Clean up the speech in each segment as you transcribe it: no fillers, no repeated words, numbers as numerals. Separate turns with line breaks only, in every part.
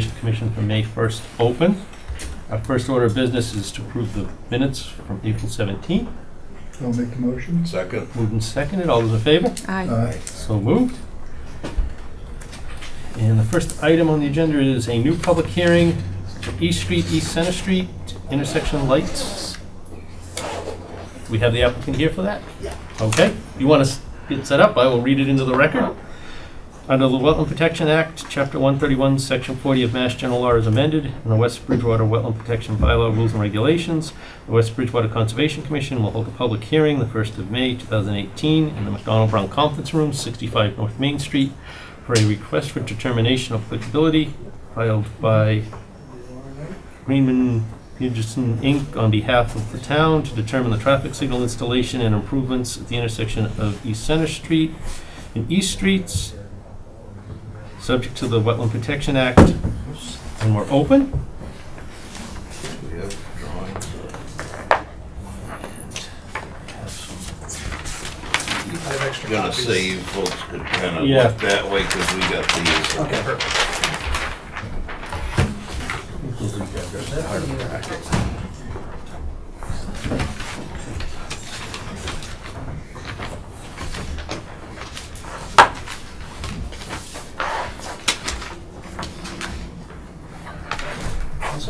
Commission for May 1st open. Our first order of business is to approve the minutes from April 17th.
I'll make the motion.
Second.
Moved and seconded. All those in favor?
Aye.
So moved. And the first item on the agenda is a new public hearing for East Street, East Center Street, intersection lights. We have the applicant here for that?
Yeah.
Okay. You want to get set up? I will read it into the record. Under the Wetland Protection Act, Chapter 131, Section 40 of Mass General Law is amended, and the West Bridgewater Wetland Protection Bylaw Rules and Regulations. The West Bridgewater Conservation Commission will hold a public hearing the 1st of May 2018 in the McDonald Brown Conference Room, 65 North Main Street, for a request for determination of applicability filed by Greenman Hugison, Inc. on behalf of the town to determine the traffic signal installation and improvements at the intersection of East Center Street and East Streets, subject to the Wetland Protection Act, and we're open.
We have drawings.
I have extra
I'm gonna
copies.
say you folks could kind of
Yeah.
look that way because we got these.
Okay, perfect.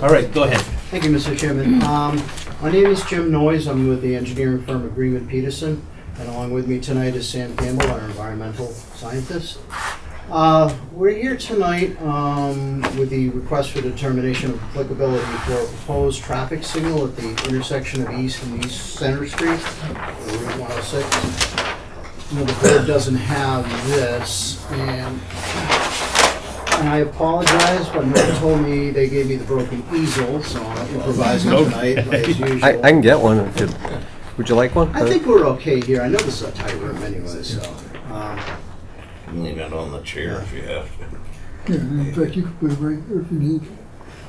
All right, go ahead.
Thank you, Mr. Chairman. My name is Jim Noyes. I'm with the engineering firm Agreement Peterson, and along with me tonight is Sam Campbell, our environmental scientist. We're here tonight with the request for determination of applicability for a proposed traffic signal at the intersection of East and East Center Street, Route 106. You know, the board doesn't have this, and I apologize, but they told me they gave me the broken easel, so I'm improvising tonight, as usual.
I can get one. Would you like one?
I think we're okay here. I know this is a tight room anyway, so.
Lean it on the chair if you have to.
Yeah, in fact, you could put it right there if you need.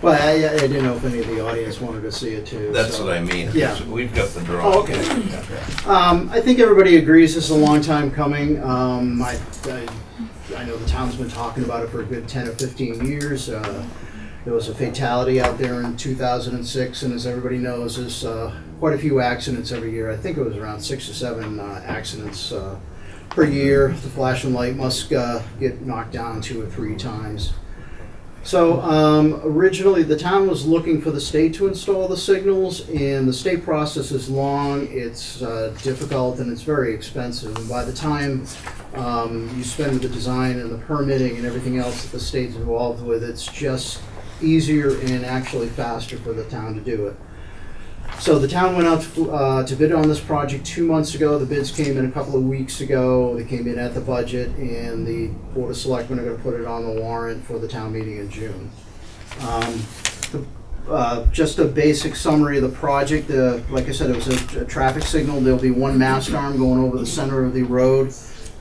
But I didn't know if any of the audience wanted to see it too.
That's
so.
what I mean.
Yeah.
We've got the drawing.
Oh, okay. I think everybody agrees this is a long time coming. I know the town's been talking about it for a good 10 or 15 years. There was a fatality out there in 2006, and as everybody knows, there's quite a few accidents every year. I think it was around 6 or 7 accidents per year. The flashing light must get knocked down 2 or 3 times. So originally the town was looking for the state to install the signals, and the state process is long, it's difficult, and it's very expensive. And by the time you spend with the design and the permitting and everything else that the state's involved with, it's just easier and actually faster for the town to do it. So the town went out to bid on this project 2 months ago. The bids came in a couple of weeks ago. They came in at the budget, and the Board of Selectmen are going to put it on the warrant for the town meeting in June. Just a basic summary of the project. Like I said, it was a traffic signal. There'll be one mast arm going over the center of the road.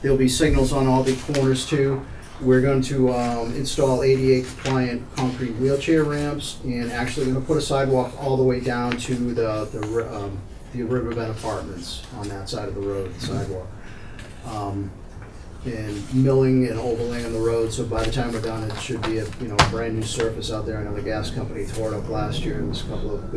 There'll be signals on all the corners too. We're going to install ADA compliant concrete wheelchair ramps, and actually going to put a sidewalk all the way down to the Riverbend Apartments on that side of the road, the sidewalk. And milling and overlaying the road, so by the time we're done, it should be a brand new surface out there. I know the gas company tore it up last year, and there's a couple of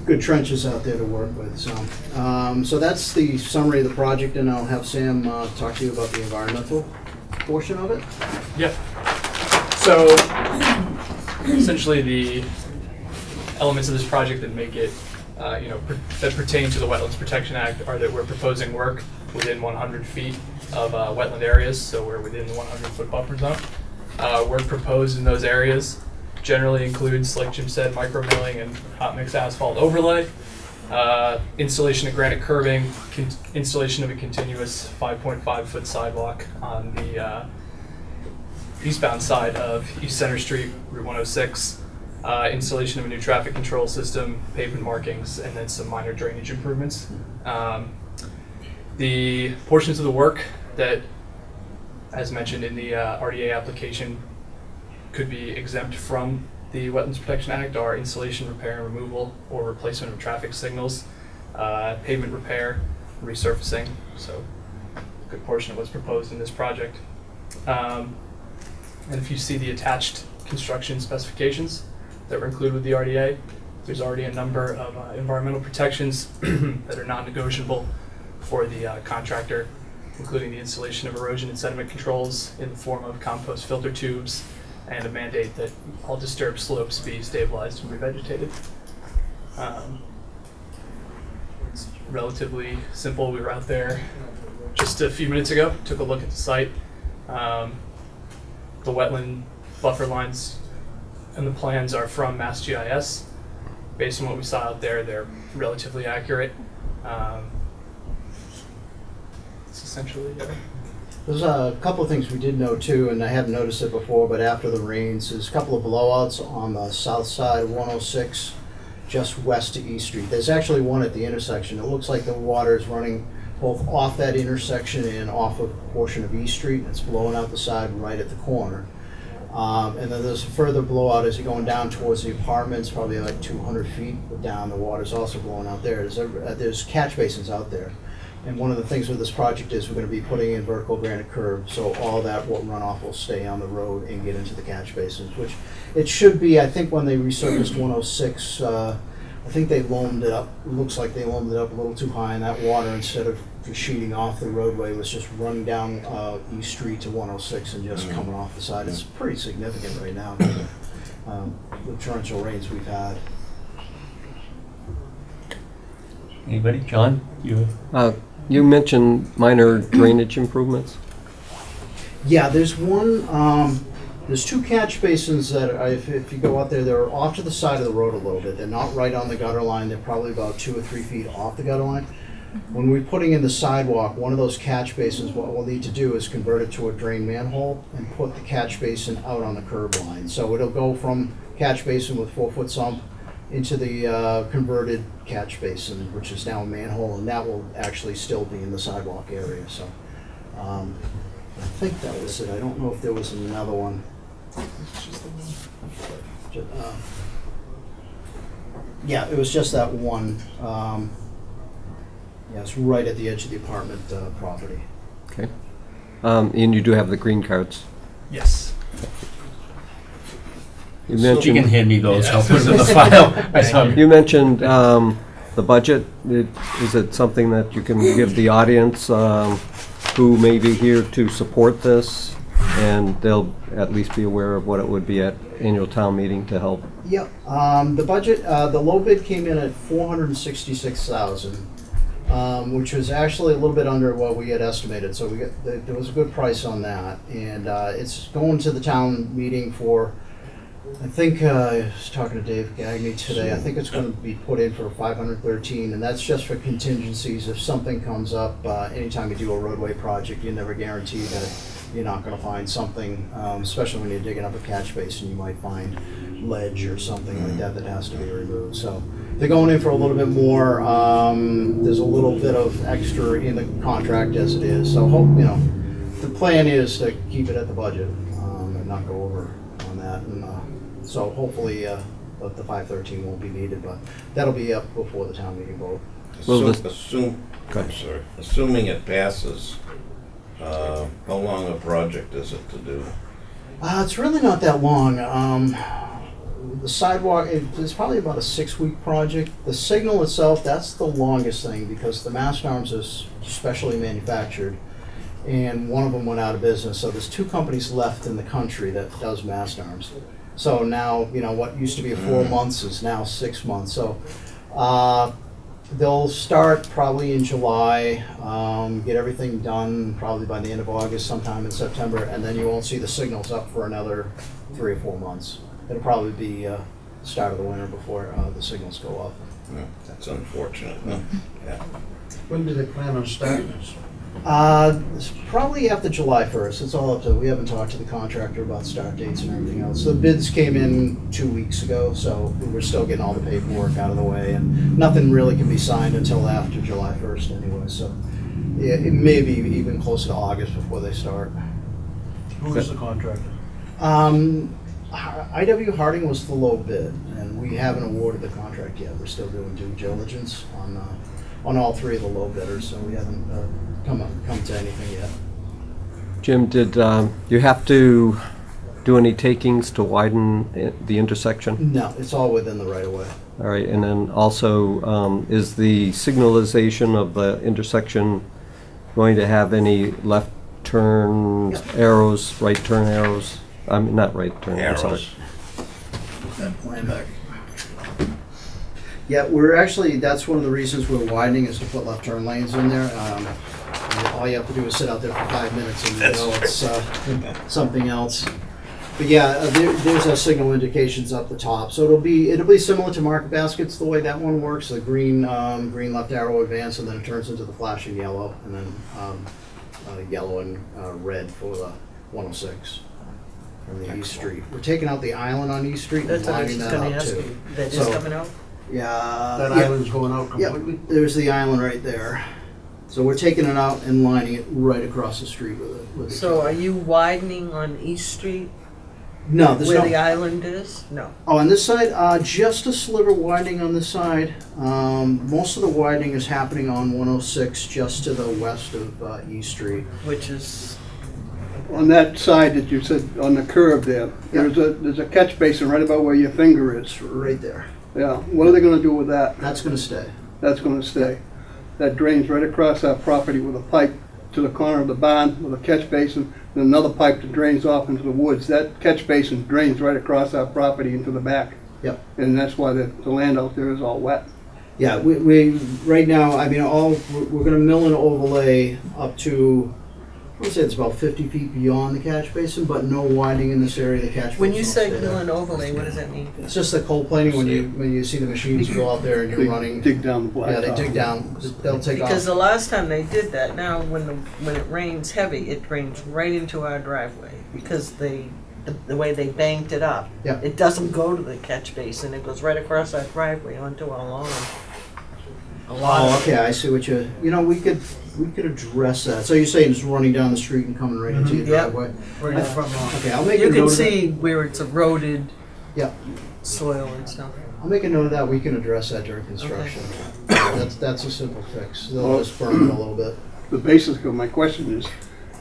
good trenches out there to work with. So that's the summary of the project, and I'll have Sam talk to you about the environmental portion of it.
Yep. So essentially the elements of this project that make it, that pertain to the Wetlands Protection Act are that we're proposing work within 100 feet of wetland areas, so we're within the 100-foot buffer zone. Work proposed in those areas generally includes, like Jim said, micro milling and hot mix asphalt overlay, installation of granite curbing, installation of a continuous 5.5-foot sidewalk on the eastbound side of East Center Street, Route 106, installation of a new traffic control system, pavement markings, and then some minor drainage improvements. The portions of the work that, as mentioned in the RDA application, could be exempt from the Wetlands Protection Act are installation, repair, and removal or replacement of traffic signals, pavement repair, resurfacing. So a good portion of what's proposed in this project. And if you see the attached construction specifications that were included with the RDA. There's already a number of environmental protections that are non-negotiable for the contractor, including the installation of erosion and sediment controls in the form of compost filter tubes and a mandate that all disturbed slopes be stabilized and revegetated. It's relatively simple. We were out there just a few minutes ago, took a look at the site. The wetland buffer lines and the plans are from MassGIS. Based on what we saw out there, they're relatively accurate. It's essentially
There's a couple of things we did know too, and I hadn't noticed it before, but after the rains, there's a couple of blowouts on the south side of 106, just west to East Street. There's actually one at the intersection. It looks like the water is running both off that intersection and off a portion of East Street. It's blowing out the side right at the corner. And then there's a further blowout as you're going down towards the apartments, probably like 200 feet down. The water's also blowing out there. There's catch basins out there. And one of the things with this project is we're going to be putting in vertical granite curb, so all that runoff will stay on the road and get into the catch basins, which it should be. I think when they resurfaced 106, I think they loamed it up. It looks like they loamed it up a little too high, and that water, instead of sheeting off the roadway, was just running down East Street to 106 and just coming off the side. It's pretty significant right now, the torrential rains we've had.
Anybody? John? You?
You mentioned minor drainage improvements.
Yeah, there's one, there's two catch basins that, if you go out there, they're off to the side of the road a little bit. They're not right on the gutter line. They're probably about 2 or 3 feet off the gutter line. When we're putting in the sidewalk, one of those catch basins, what we'll need to do is convert it to a drain manhole and put the catch basin out on the curb line. So it'll go from catch basin with 4-foot sump into the converted catch basin, which is now a manhole, and that will actually still be in the sidewalk area. So I think that was it. I don't know if there was another one. Yeah, it was just that one. Yeah, it's right at the edge of the apartment property.
Okay. And you do have the green cards.
yes.
You
So you can
mentioned,
hand me those.
Yeah.
I'll put them in the file. I saw
you mentioned the budget. Is it something that you can give the audience who may be here to support this, and they'll at least be aware of what it would be at annual town meeting to help?
Yep. The budget, the low bid came in at $466,000, which was actually a little bit under what we had estimated. So there was a good price on that, and it's going to the town meeting for. I think I was talking to Dave Gagne today. I think it's going to be put in for 513, and that's just for contingencies. If something comes up, anytime you do a roadway project, you never guarantee that you're not going to find something, especially when you're digging up a catch basin. You might find ledge or something like that that has to be removed. So they're going in for a little bit more. There's a little bit of extra in the contract as it is. So the plan is to keep it at the budget and not go over on that. And so hopefully the 513 won't be needed, but that'll be up before the town meeting vote.
Well,
Assuming it passes, how long a project is it to do?
It's really not that long. The sidewalk, it's probably about a 6-week project. The signal itself, that's the longest thing because the mast arms is specially manufactured, and one of them went out of business. So there's 2 companies left in the country that does mast arms. So now, what used to be 4 months is now 6 months. So they'll start probably in July, get everything done probably by the end of August, sometime in September, and then you won't see the signals up for another 3 or 4 months. It'll probably be start of the winter before the signals go up.
Yeah, that's unfortunate. Huh? Yeah.
When do they plan on starting this?
It's probably after July 1st. It's all up to, we haven't talked to the contractor about start dates and everything else. The bids came in 2 weeks ago, so we're still getting all the paperwork out of the way, and nothing really can be signed until after July 1st anyway, so it may be even closer to August before they start.
Who is the contractor?
IW Harding was the low bid, and we haven't awarded the contract yet. We're still doing due diligence on all 3 of the low bidders, so we haven't come to anything yet.
Jim, did you have to do any takings to widen the intersection?
No, it's all within the right of way.
All right, and then also, is the signalization of the intersection going to have any left turn arrows, right turn arrows? I mean, not right turn, I'm sorry.
Arrows.
That plan back.
Yeah, we're actually, that's one of the reasons we're widening is to put left turn lanes in there. All you have to do is sit out there for 5 minutes and you know it's something else. But yeah, there's a signal indications up the top. So it'll be similar to market baskets the way that one works. The green left arrow advance and then it turns into the flashing yellow and then yellow and red for the 106 from the East Street. We're taking out the island on East Street and
That's what I was
lining
just
that
gonna
up
ask
too.
you. That is
So-
coming out?
Yeah.
That
yeah.
island's going out
Yep,
completely?
there's the island right there. So we're taking it out and lining it right across the street with it.
So are you widening on East Street
No, there's
where
no.
the island is? No.
Oh, on this side, just a sliver widening on this side. Most of the widening is happening on 106, just to the west of East Street.
Which is,
On that side that you said, on the curve there, there's a catch basin right about where your finger is.
It's right there.
Yeah, what are they gonna do with that?
That's gonna stay.
That's gonna stay. That drains right across our property with a pipe to the corner of the barn with a catch basin, and another pipe that drains off into the woods. That catch basin drains right across our property into the back.
Yep.
And that's why the land out there is all wet.
Yeah, we right now, I mean, we're gonna mill and overlay up to, I would say it's about 50 feet beyond the catch basin, but no widening in this area. The catch basin.
when you
will
say
stay
mill
there.
and overlay, what does that mean?
It's just the cold planing when you see the machines go out there and
They
you're running.
dig down the blacktop.
Yeah, they dig down. They'll take
Because
off.
the last time they did that, now when it rains heavy, it drains right into our driveway because the way they banked it up.
Yeah.
It doesn't go to the catch basin, it goes right across our driveway onto our lawn. A lot
Oh,
of
okay, I see what we could address that. So you're saying it's running down the street and coming right into your
Yep.
driveway?
right in front lawn.
Okay, I'll make a
You
note
can
of that.
see where it's eroded
Yeah,
soil and stuff.
I'll make a note of that. We can address that during construction. That's a simple fix. They'll just burn it a little bit.
The basis of my question is,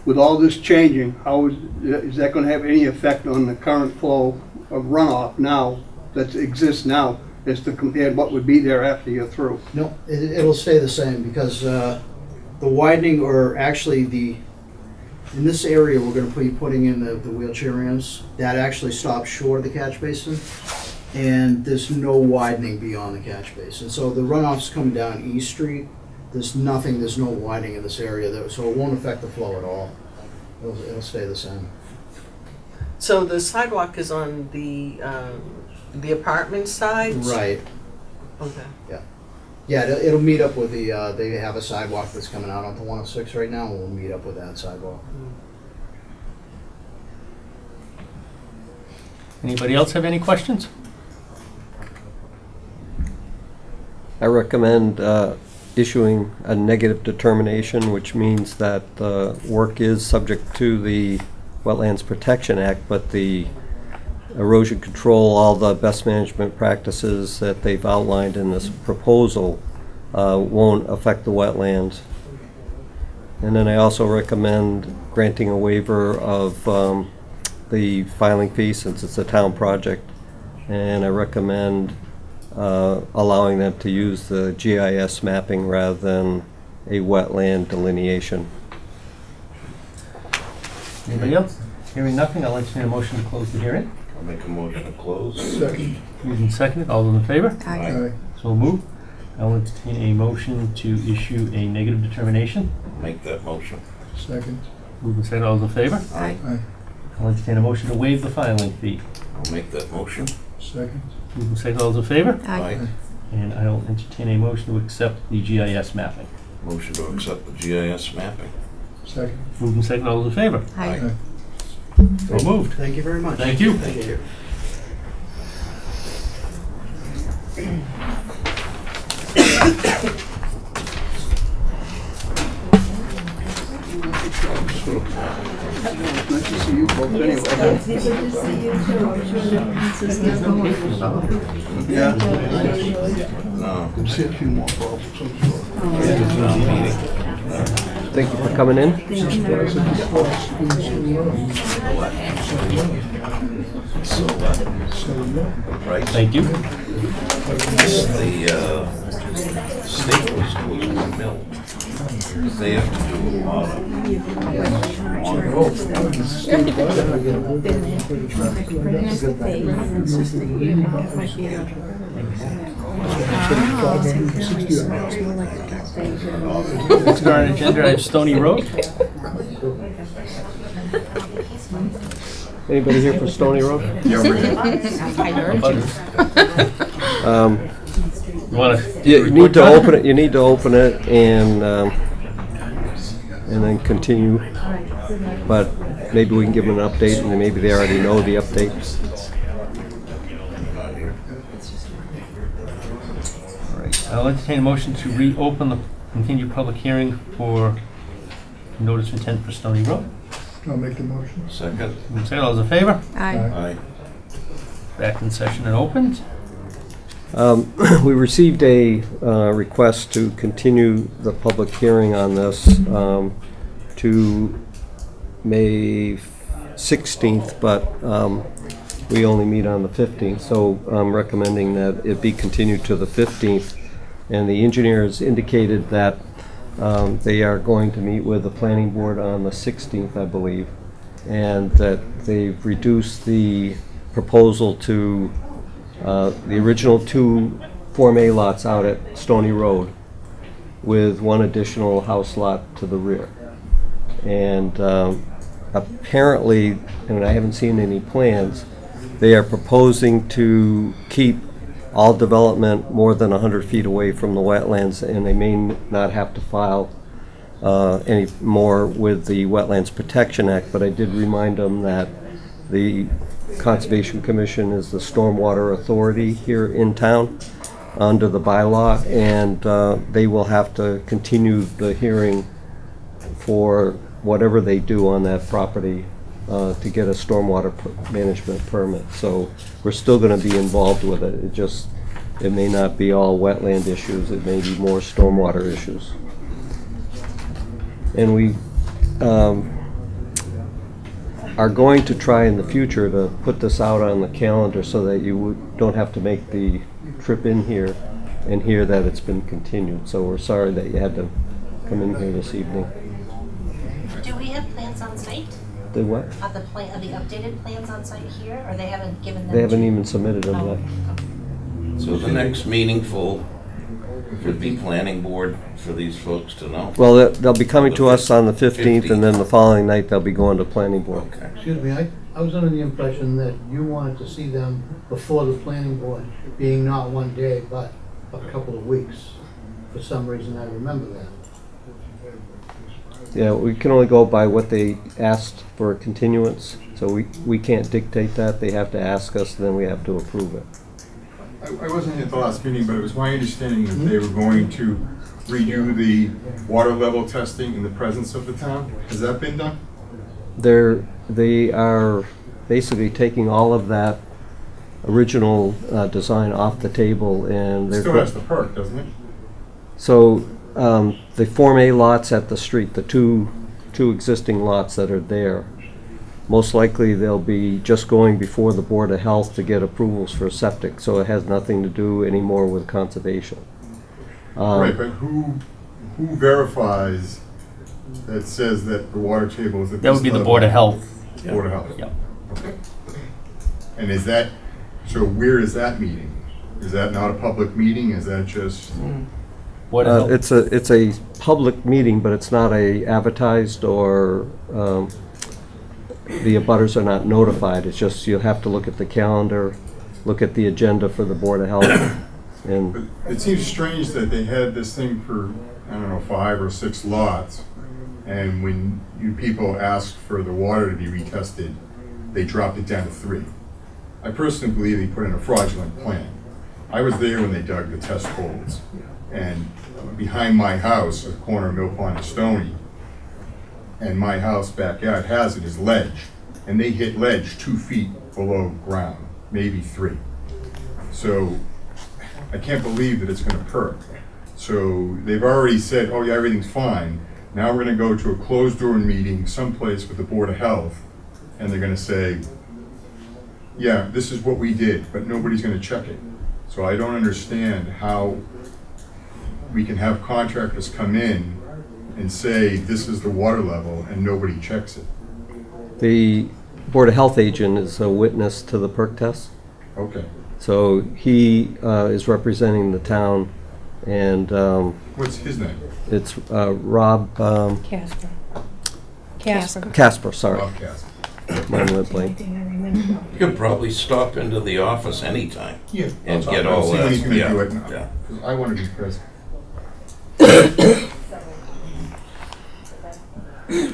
with all this changing, how is that gonna have any effect on the current flow of runoff now, that exists now, as to compare what would be there after you're through?
No, it'll stay the same because the widening, or actually in this area, we're gonna be putting in the wheelchair ramps. That actually stops short of the catch basin. And there's no widening beyond the catch basin. So the runoff's coming down East Street. There's no widening in this area, so it won't affect the flow at all. It'll stay the same.
So the sidewalk is on the apartment side?
Right.
Okay.
Yeah, it'll meet up with the, they have a sidewalk that's coming out onto 106 right now, and we'll meet up with that sidewalk.
Anybody else have any questions?
I recommend issuing a negative determination, which means that the work is subject to the Wetlands Protection Act, but the erosion control, all the best management practices that they've outlined in this proposal won't affect the wetlands. And then I also recommend granting a waiver of the filing fee since it's a town project. And I recommend allowing them to use the GIS mapping rather than a wetland delineation.
Anybody else? Hearing nothing, I'll entertain a motion to close the hearing.
I'll make a motion to close.
Second.
Moved and seconded, all those in favor?
Aye.
So moved. I'll entertain a motion to issue a negative determination.
Make that motion.
Second.
Moved and seconded, all those in favor?
Aye.
I'll entertain a motion to waive the filing fee.
I'll make that motion.
Second.
Moved and seconded, all those in favor?
Aye.
And I'll entertain a motion to accept the GIS mapping.
Motion to accept the GIS mapping.
Second.
Moved and seconded, all those in favor?
Aye.
So moved.
Thank you very much.
Thank you.
Thank you.
Nice to see you folks anyway.
It's good to see you too. I'm sure that this is not going.
Yeah.
No.
Could see a few more problems, I'm sure.
Oh, yeah.
Meeting.
Thank you for coming in.
Thank you very much.
Right?
Thank you.
The state was supposed to mill. They have to do a lot of.
Next on our agenda, I have Stony Road.
Anybody here for Stony Road?
You want to?
You need to open it, and then continue. But maybe we can give them an update, and maybe they already know the update.
All right. I'll entertain a motion to reopen the continued public hearing for notice of intent for Stony Road.
I'll make the motion.
Second.
Say all those in favor?
Aye.
Aye.
Back in session and opened.
We received a request to continue the public hearing on this to May 16th, but we only meet on the 15th, so I'm recommending that it be continued to the 15th. And the engineers indicated that they are going to meet with the planning board on the 16th, I believe, and that they've reduced the proposal to the original 2 Form A lots out at Stony Road with 1 additional house lot to the rear. And apparently, and I haven't seen any plans, they are proposing to keep all development more than 100 feet away from the wetlands, and they may not have to file any more with the Wetlands Protection Act, but I did remind them that the Conservation Commission is the stormwater authority here in town under the bylaw, and they will have to continue the hearing for whatever they do on that property to get a stormwater management permit. So we're still going to be involved with it. It may not be all wetland issues. It may be more stormwater issues. And we are going to try in the future to put this out on the calendar so that you don't have to make the trip in here and hear that it's been continued. So we're sorry that you had to come in here this evening.
Do we have plans on site?
The what?
Are the updated plans on site here, or they haven't given them?
They haven't
to-
even submitted them
Oh,
yet.
So the next meaningful could be planning board for these folks to know.
Well, they'll be coming to us on the 15th, and then the following night they'll be going to planning board.
Okay.
Excuse me, I was under the impression that you wanted to see them before the planning board, being not one day, but a couple of weeks. For some reason, I remember that.
Yeah, we can only go by what they asked for a continuance, so we can't dictate that. They have to ask us, then we have to approve it.
I wasn't here at the last meeting, but it was my understanding that they were going to redo the water level testing in the presence of the town. Has that been done?
They are basically taking all of that original design off the table, and
It
they're...
still has the perk, doesn't it?
So, the Form A lots at the street, the two existing lots that are there, most likely they'll be just going before the Board of Health to get approvals for septic, so it has nothing to do anymore with conservation.
Right, but who verifies that says that the water table is at this
That would be the
level?
Board of Health.
Board of Health?
Yep.
Okay. And is that, so where is that meeting? Is that not a public meeting? Is that just?
Board of Health.
It's a public meeting, but it's not advertised or the abutters are not notified. It's just you'll have to look at the calendar, look at the agenda for the Board of Health. And
But it seems strange that they had this thing for, I don't know, 5 or 6 lots, and when you people asked for the water to be retested, they dropped it down to 3. I personally believe they put in a fraudulent plan. I was there when they dug the test holes, and behind my house, at the corner of Mill Pond and Stony, and my house backyard has it is ledge, and they hit ledge 2 feet below ground, maybe 3. So I can't believe that it's gonna perk. So they've already said, oh yeah, everything's fine, Now we're gonna go to a closed-door meeting someplace with the Board of Health, and they're gonna say, yeah, this is what we did, but nobody's gonna check it. So I don't understand how we can have contractors come in and say, this is the water level, and nobody checks it.
The Board of Health agent is a witness to the perk test.
Okay.
So he is representing the town, and
What's his name?
it's Rob
Casper. Casper.
Casper, sorry.
Rob Cass.
Mine went blank.
Anything I remember.
You could probably stop into the office anytime.
Yeah.
And get all
See when he's
that,
gonna
yeah,
do it.
yeah.
'Cause I wanna be present.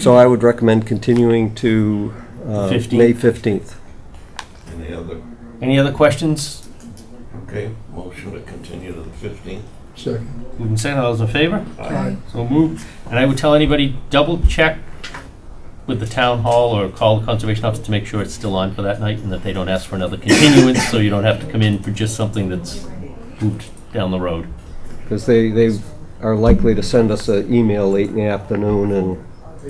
So I would recommend continuing to
15th.
May 15th.
Any other,
questions?
okay, motion to continue to the 15th.
Second.
Moved and seconded, all those in favor?
Aye.
So moved. And I would tell anybody, double check with the town hall or call the conservation office to make sure it's still on for that night and that they don't ask for another continuance, so you don't have to come in for just something that's moved down the road.
Because they are likely to send us an email late in the afternoon, and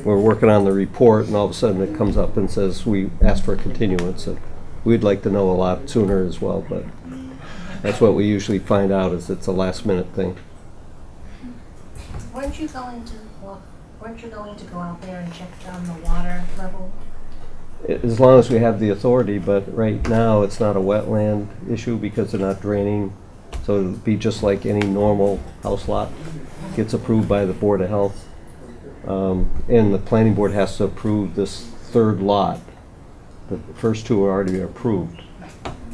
we're working on the report, and all of a sudden it comes up and says, we asked for a continuance. And we'd like to know a lot sooner as well, but that's what we usually find out, is it's a last-minute thing.
Weren't you going to go out there and check down the water level?
As long as we have the authority, but right now it's not a wetland issue because they're not draining. So it'll be just like any normal house lot. Gets approved by the Board of Health. And the planning board has to approve this third lot. The first two are already approved,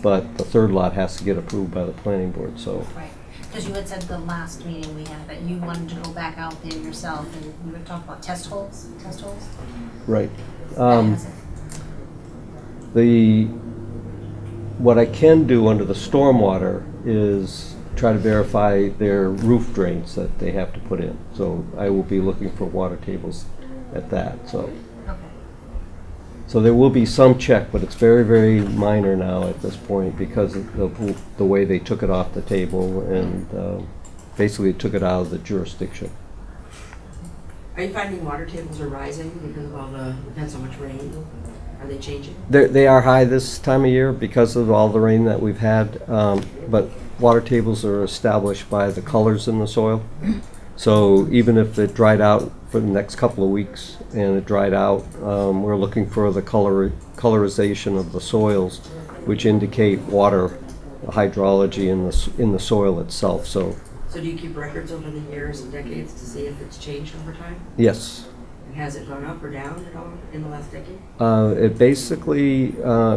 but the third lot has to get approved by the planning board, so.
Right, because you had said the last meeting we had that you wanted to go back out there yourself and we were talking about test holes.
Right.
That hasn't-
What I can do under the stormwater is try to verify their roof drains that they have to put in. So I will be looking for water tables at that, so.
Okay.
So there will be some check, but it's very, very minor now at this point because of the way they took it off the table and basically took it out of the jurisdiction.
Are you finding water tables are rising because of all the, we've had so much rain? Are they changing?
They are high this time of year because of all the rain that we've had, but water tables are established by the colors in the soil. So even if it dried out for the next couple of weeks and it dried out, we're looking for the colorization of the soils, which indicate water hydrology in the soil itself. So
So do you keep records over the years and decades to see if it's changed over time?
yes.
And has it gone up or down at all in the last decade?
It basically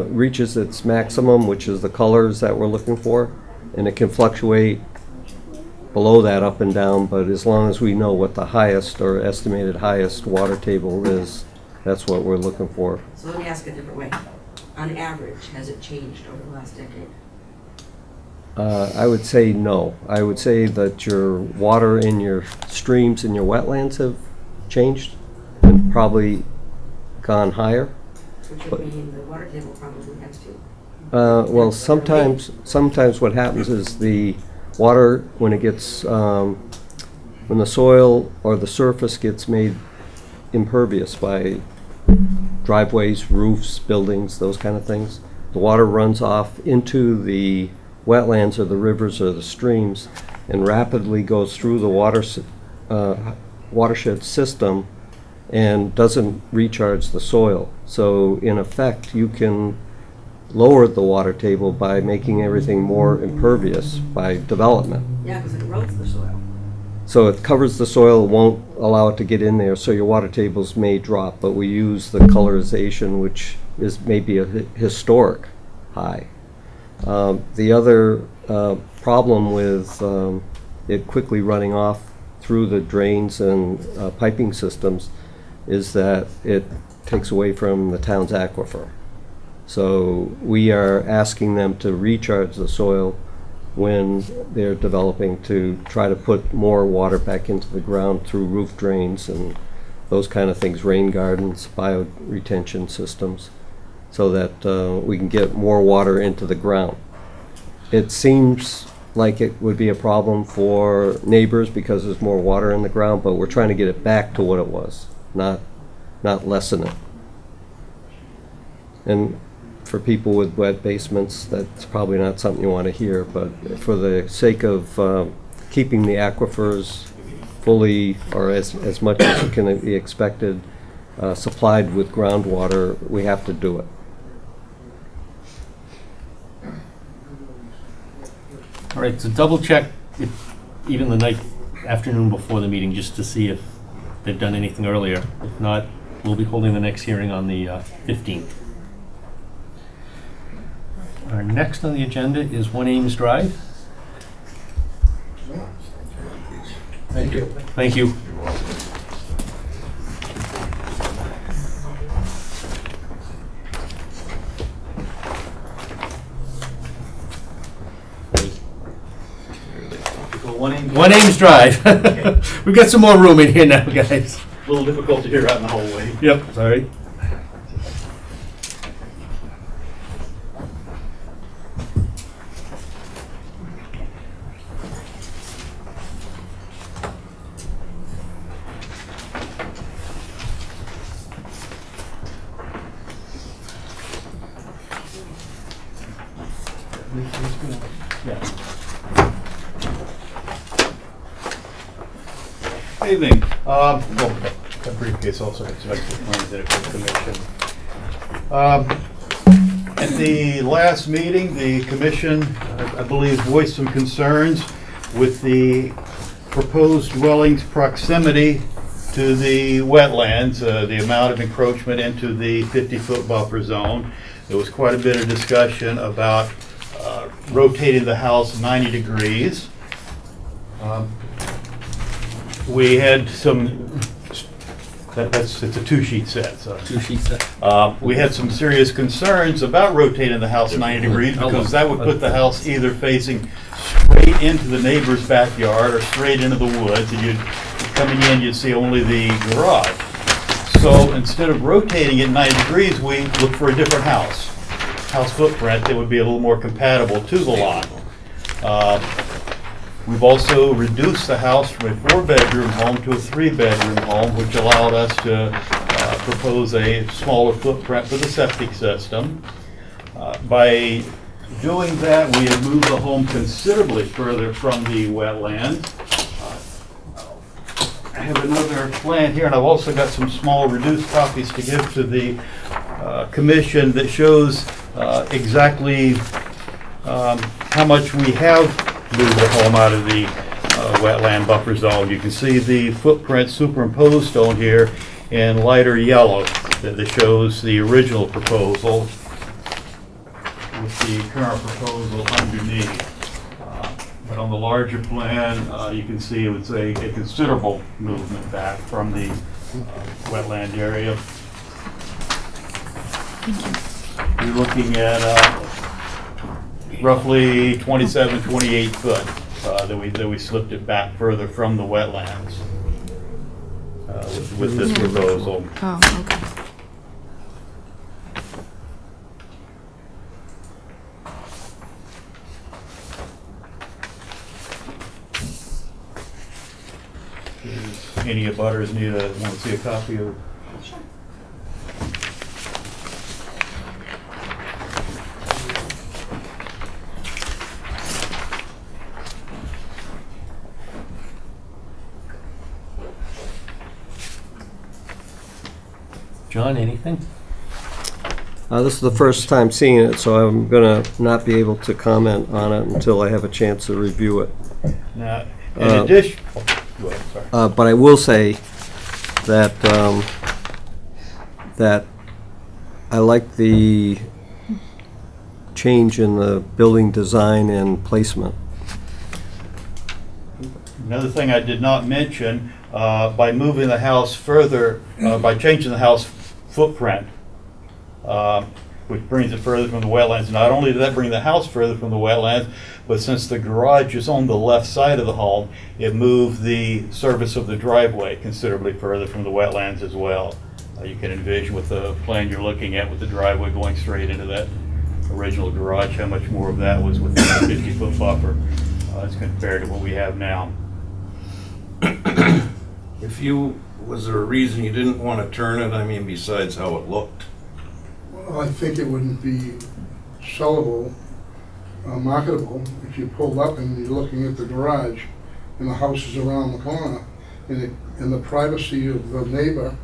reaches its maximum, which is the colors that we're looking for, and it can fluctuate below that up and down, but as long as we know what the highest or estimated highest water table is, that's what we're looking for.
So let me ask a different way. On average, has it changed over the last decade?
I would say no. I would say that your water in your streams and your wetlands have changed and probably gone higher.
Which
But-
would mean the water table probably has to.
Well, sometimes what happens is the water, when it gets, when the soil or the surface gets made impervious by driveways, roofs, buildings, those kind of things, the water runs off into the wetlands or the rivers or the streams and rapidly goes through the watershed system and doesn't recharge the soil. So in effect, you can lower the water table by making everything more impervious by development.
Yeah, because it erodes the soil.
So it covers the soil, won't allow it to get in there, so your water tables may drop, but we use the colorization, which is maybe a historic high. The other problem with it quickly running off through the drains and piping systems is that it takes away from the town's aquifer. So we are asking them to recharge the soil when they're developing to try to put more water back into the ground through roof drains and those kind of things, rain gardens, bioretention systems, so that we can get more water into the ground. It seems like it would be a problem for neighbors because there's more water in the ground, but we're trying to get it back to what it was, not lessen it. And for people with wet basements, that's probably not something you want to hear, but for the sake of keeping the aquifers fully, or as much as can be expected, supplied with groundwater, we have to do it.
All right, so double check even the afternoon before the meeting, just to see if they've done anything earlier. If not, we'll be holding the next hearing on the 15th. Our next on the agenda is 1 Ames Drive.
Thank you.
Thank you. One Ames Drive. We've got some more room in here now, guys.
A little difficult to hear out in the hallway.
Yep, sorry.
Evening. Well, a briefcase also has some extra plans in it for the commission. At the last meeting, the commission, I believe, voiced some concerns with the proposed dwelling's proximity to the wetlands, the amount of encroachment into the 50-foot buffer zone. There was quite a bit of discussion about rotating the house 90 degrees. We had some, it's a two-sheet set, so.
Two-sheet set.
We had some serious concerns about rotating the house 90 degrees because that would put the house either facing straight into the neighbor's backyard or straight into the woods, and you'd, coming in, you'd see only the garage. So instead of rotating it 90 degrees, we looked for a different house footprint that would be a little more compatible to the lot. We've also reduced the house from a 4-bedroom home to a 3-bedroom home, which allowed us to propose a smaller footprint for the septic system. By doing that, we have moved the home considerably further from the wetlands. I have another plan here, and I've also got some small reduced copies to give to the commission that shows exactly how much we have moved the home out of the wetland buffer zone. You can see the footprint superimposed on here in lighter yellow that shows the original proposal with the current proposal underneath. But on the larger plan, you can see it's a considerable movement back from the wetland area. You're looking at roughly 27, 28 foot that we slipped it back further from the wetlands with this proposal.
Oh, okay.
Any abutters want to see a copy of?
John, anything?
This is the first time seeing it, so I'm gonna not be able to comment on it until I have a chance to review it.
Now, in addition, go ahead, sorry.
But I will say that that I like the change in the building design and placement.
Another thing I did not mention, by moving the house further, by changing the house footprint, which brings it further from the wetlands. Not only did that bring the house further from the wetlands, but since the garage is on the left side of the home, it moved the surface of the driveway considerably further from the wetlands as well. You can envision with the plan you're looking at with the driveway going straight into that original garage, how much more of that was within the 50-foot buffer. as compared to what we have now.
Was there a reason you didn't want to turn it? I mean, besides how it looked?
Well, I think it wouldn't be sellable, marketable, if you pulled up and you're looking at the garage and the house is around the corner, and the privacy of the neighbor,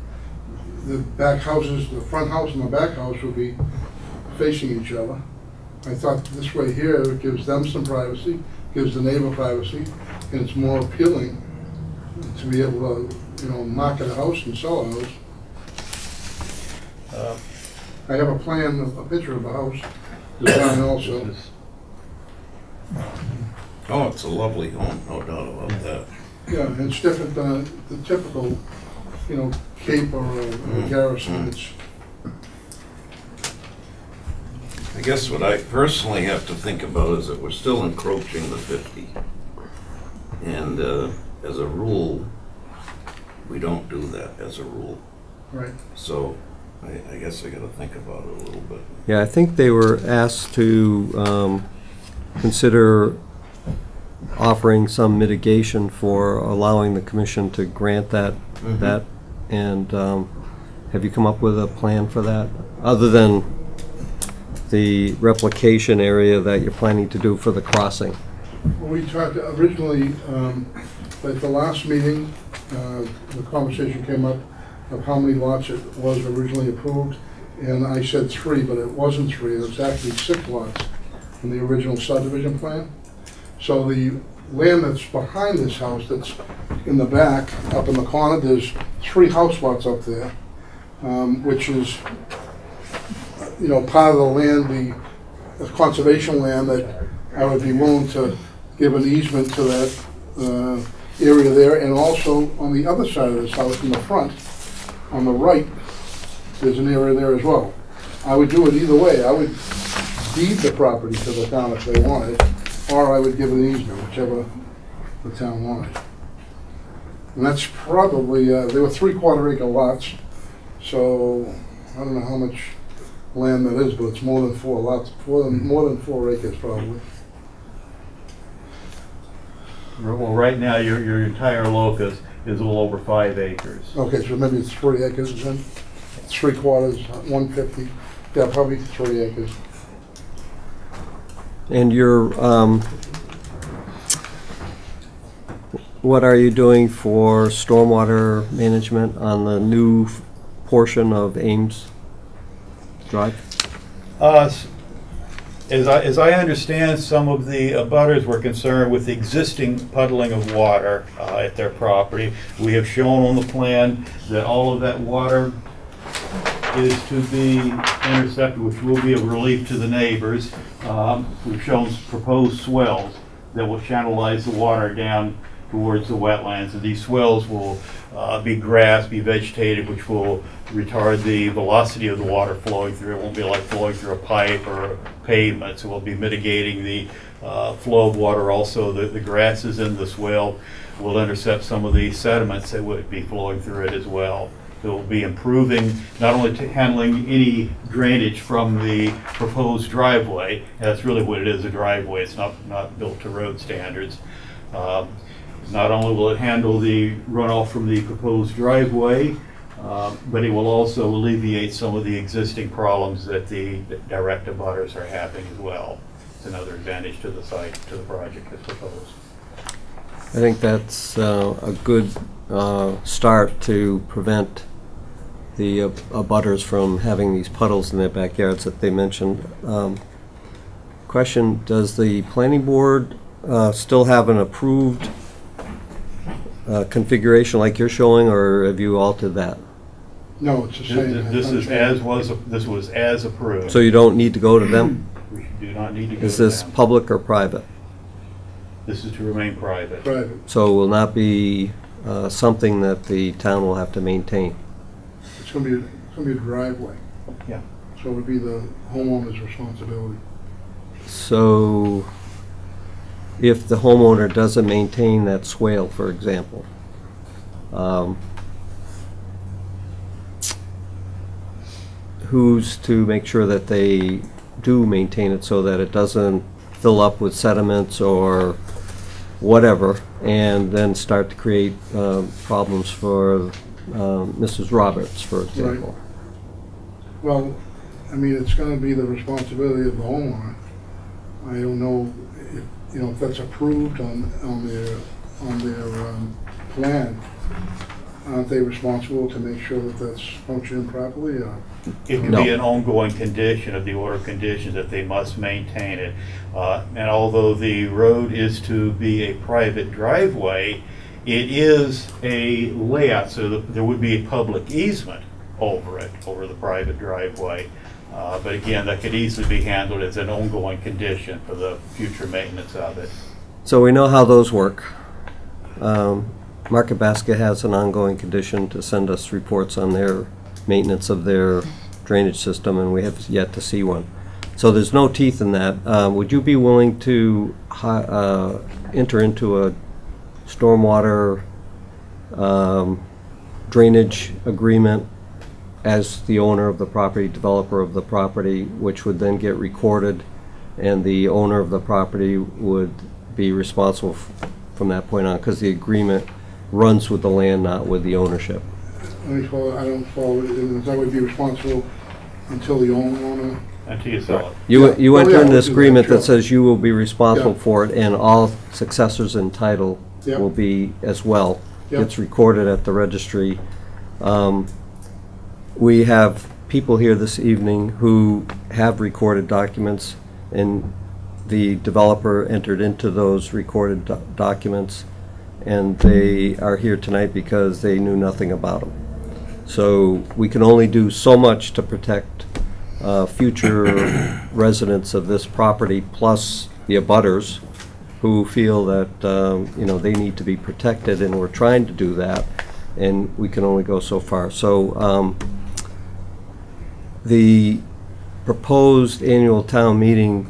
the back houses, the front house and the back house would be facing each other. I thought this way here, it gives them some privacy, gives the neighbor privacy, and it's more appealing to be able to, market a house and sell a house. I have a plan, a picture of the house, design also.
Oh, it's a lovely home, no doubt about that.
Yeah, and it's different than the typical, Cape or a Garrison. It's,
I guess what I personally have to think about is that we're still encroaching the 50. And as a rule, we don't do that as a rule.
right.
So I guess I gotta think about it a little bit.
Yeah, I think they were asked to consider offering some mitigation for allowing the commission to grant that. And have you come up with a plan for that? Other than the replication area that you're planning to do for the crossing?
Well, we talked originally, at the last meeting, the conversation came up of how many lots it was originally approved, and I said 3, but it wasn't 3, it was actually 6 lots in the original subdivision plan. So the land that's behind this house, that's in the back, up in the corner, there's 3 house lots up there, which is, part of the land, the conservation land that I would be willing to give an easement to that area there, and also on the other side of this house in the front, on the right, there's an area there as well. I would do it either way. I would deed the property to the town if they wanted, or I would give an easement, whichever the town wanted. And that's probably, they were 3/4 acre lots, so I don't know how much land that is, but it's more than 4 lots, more than 4 acres probably.
Well, right now, your entire locus is a little over 5 acres.
Okay, so maybe it's 3 acres then? 3/4, 150, yeah, probably 3 acres.
And you're, what are you doing for stormwater management on the new portion of Ames Drive?
As I understand, some of the abutters were concerned with the existing puddling of water at their property. We have shown on the plan that all of that water is to be intercepted, which will be a relief to the neighbors. We've shown proposed swells that will channelize the water down towards the wetlands, and these swells will be grass, be vegetated, which will retard the velocity of the water flowing through. It won't be like flowing through a pipe or a pavement, so we'll be mitigating the flow of water. Also, the grasses in the swell will intercept some of the sediments that would be flowing through it as well. It will be improving, not only handling any drainage from the proposed driveway. That's really what it is, a driveway. It's not built to road standards. Not only will it handle the runoff from the proposed driveway, but it will also alleviate some of the existing problems that the direct abutters are having as well. It's another advantage to the site, to the project as proposed.
I think that's a good start to prevent the abutters from having these puddles in their backyards that they mentioned. Question, does the planning board still have an approved configuration like you're showing, or have you altered that?
No, it's the same.
This was as approved.
So you don't need to go to them?
We do not need to go to
Is this
them.
public or private?
This is to remain private.
Private.
So it will not be something that the town will have to maintain?
It's gonna be a driveway.
Yeah.
So it would be the homeowner's responsibility.
So if the homeowner doesn't maintain that swale, for example, who's to make sure that they do maintain it so that it doesn't fill up with sediments or whatever, and then start to create problems for Mrs. Roberts, for example.
Well, I mean, it's gonna be the responsibility of the homeowner. I don't know if, you know, if that's approved on their plan. Aren't they responsible to make sure that that's functioning properly, or?
It can
No.
be an ongoing condition of the order of conditions that they must maintain it. And although the road is to be a private driveway, it is a layout, so that there would be a public easement over it, over the private driveway. But again, that could easily be handled as an ongoing condition for the future maintenance of it.
So we know how those work. Market Basket has an ongoing condition to send us reports on their maintenance of their drainage system, and we have yet to see one. So there's no teeth in that. Would you be willing to enter into a stormwater drainage agreement as the owner of the property, developer of the property, which would then get recorded, and the owner of the property would be responsible from that point on, because the agreement runs with the land, not with the ownership?
I don't follow, I would be responsible until the owner.
Until you sell it.
You
Oh, yeah,
enter in
we'll
this
do that,
agreement that
sure.
says you will be responsible
Yeah.
for it, and all successors in title
Yeah.
will be as well.
Yeah.
It's recorded at the registry. We have people here this evening who have recorded documents, and the developer entered into those recorded documents, and they are here tonight because they knew nothing about them. So we can only do so much to protect future residents of this property, plus the abutters who feel that, you know, they need to be protected, and we're trying to do that, and we can only go so far. So the proposed annual town meeting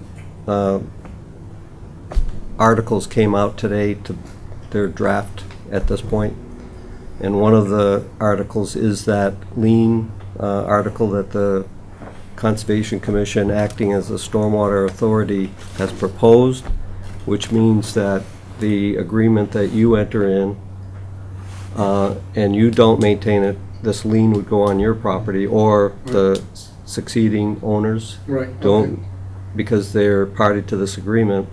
articles came out today, to their draft at this point. And one of the articles is that lien article that the Conservation Commission, acting as a stormwater authority, has proposed, which means that the agreement that you enter in and you don't maintain it, this lien would go on your property, or the succeeding owners
Right.
don't, because they're party to this agreement,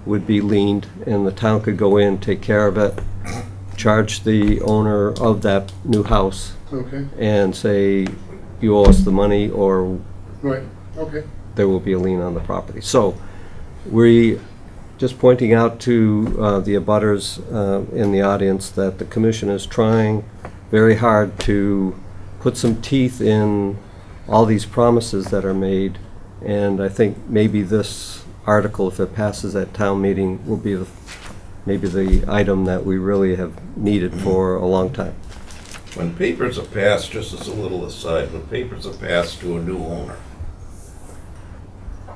would be liened, and the town could go in, take care of it, charge the owner of that new house,
Okay,
and say, you owe us the money, or
right, okay.
there will be a lien on the property. So, we just pointing out to the abutters in the audience that the commission is trying very hard to put some teeth in all these promises that are made, and I think maybe this article, if it passes at town meeting, will be maybe the item that we really have needed for a long time.
When papers are passed, just as a little aside, when papers are passed to a new owner,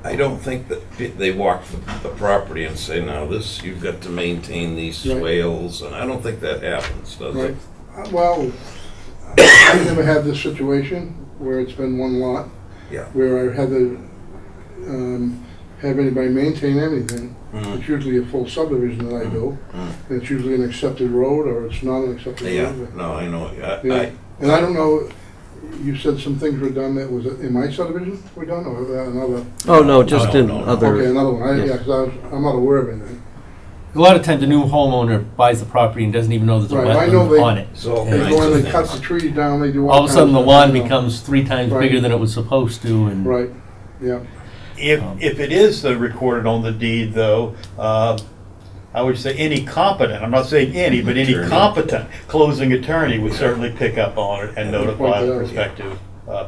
I don't think that they walk the property and say, now this, you've got to maintain these
Right.
swales, and I don't think that happens, does
Right.
it?
Well, I've never had this situation where it's been one lot,
Yeah.
where I had to have anybody maintain anything.
Mm.
It's usually a full subdivision that I do, and it's usually an accepted road, or it's not an accepted
Yeah,
road.
no, I know.
Yeah. And I don't know, you said some things were done that was in my subdivision were done, or another?
Oh, no, just
No,
in
no, no.
other.
Okay, another one.
Yes.
Yeah, because I'm not aware of anything.
A lot of times, the new homeowner buys the property and doesn't even know there's a
Right, I know
wetland
they-
on it.
So,
They
Yeah.
go in, they cut the trees down, they do all
All of a
kinds
sudden, the
stuff,
lawn
you know.
becomes 3 times
Right.
bigger than it was supposed to, and
Right, yeah.
If it is recorded on the deed, though, I would say any competent, I'm not saying any, but any
Attorney.
competent closing attorney would certainly pick up on it and
And
notify
point it
the
out.
prospective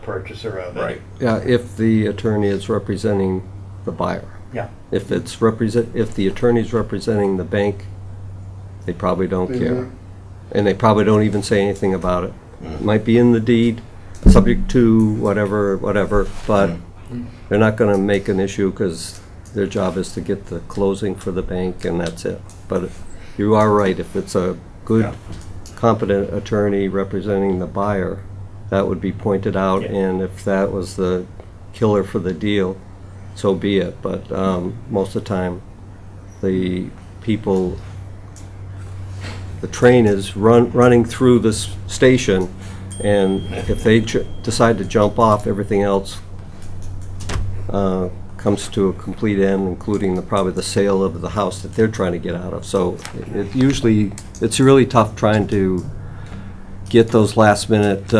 purchaser of it.
right.
Yeah, if the attorney is representing the buyer.
Yeah.
If the attorney's representing the bank, they probably don't
Yeah.
care. And they probably don't even say anything about it.
Mm.
It might be in the deed, subject to whatever, but they're not gonna make an issue, because their job is to get the closing for the bank, and that's it. But you are right, if it's a good,
Yeah.
competent attorney representing the buyer, that would be pointed out,
Yeah.
and if that was the killer for the deal, so be it. But most of the time, the people the train is running through this station, and if they decide to jump off, everything else comes to a complete end, including probably the sale of the house that they're trying to get out of. So it's really tough trying to get those last minute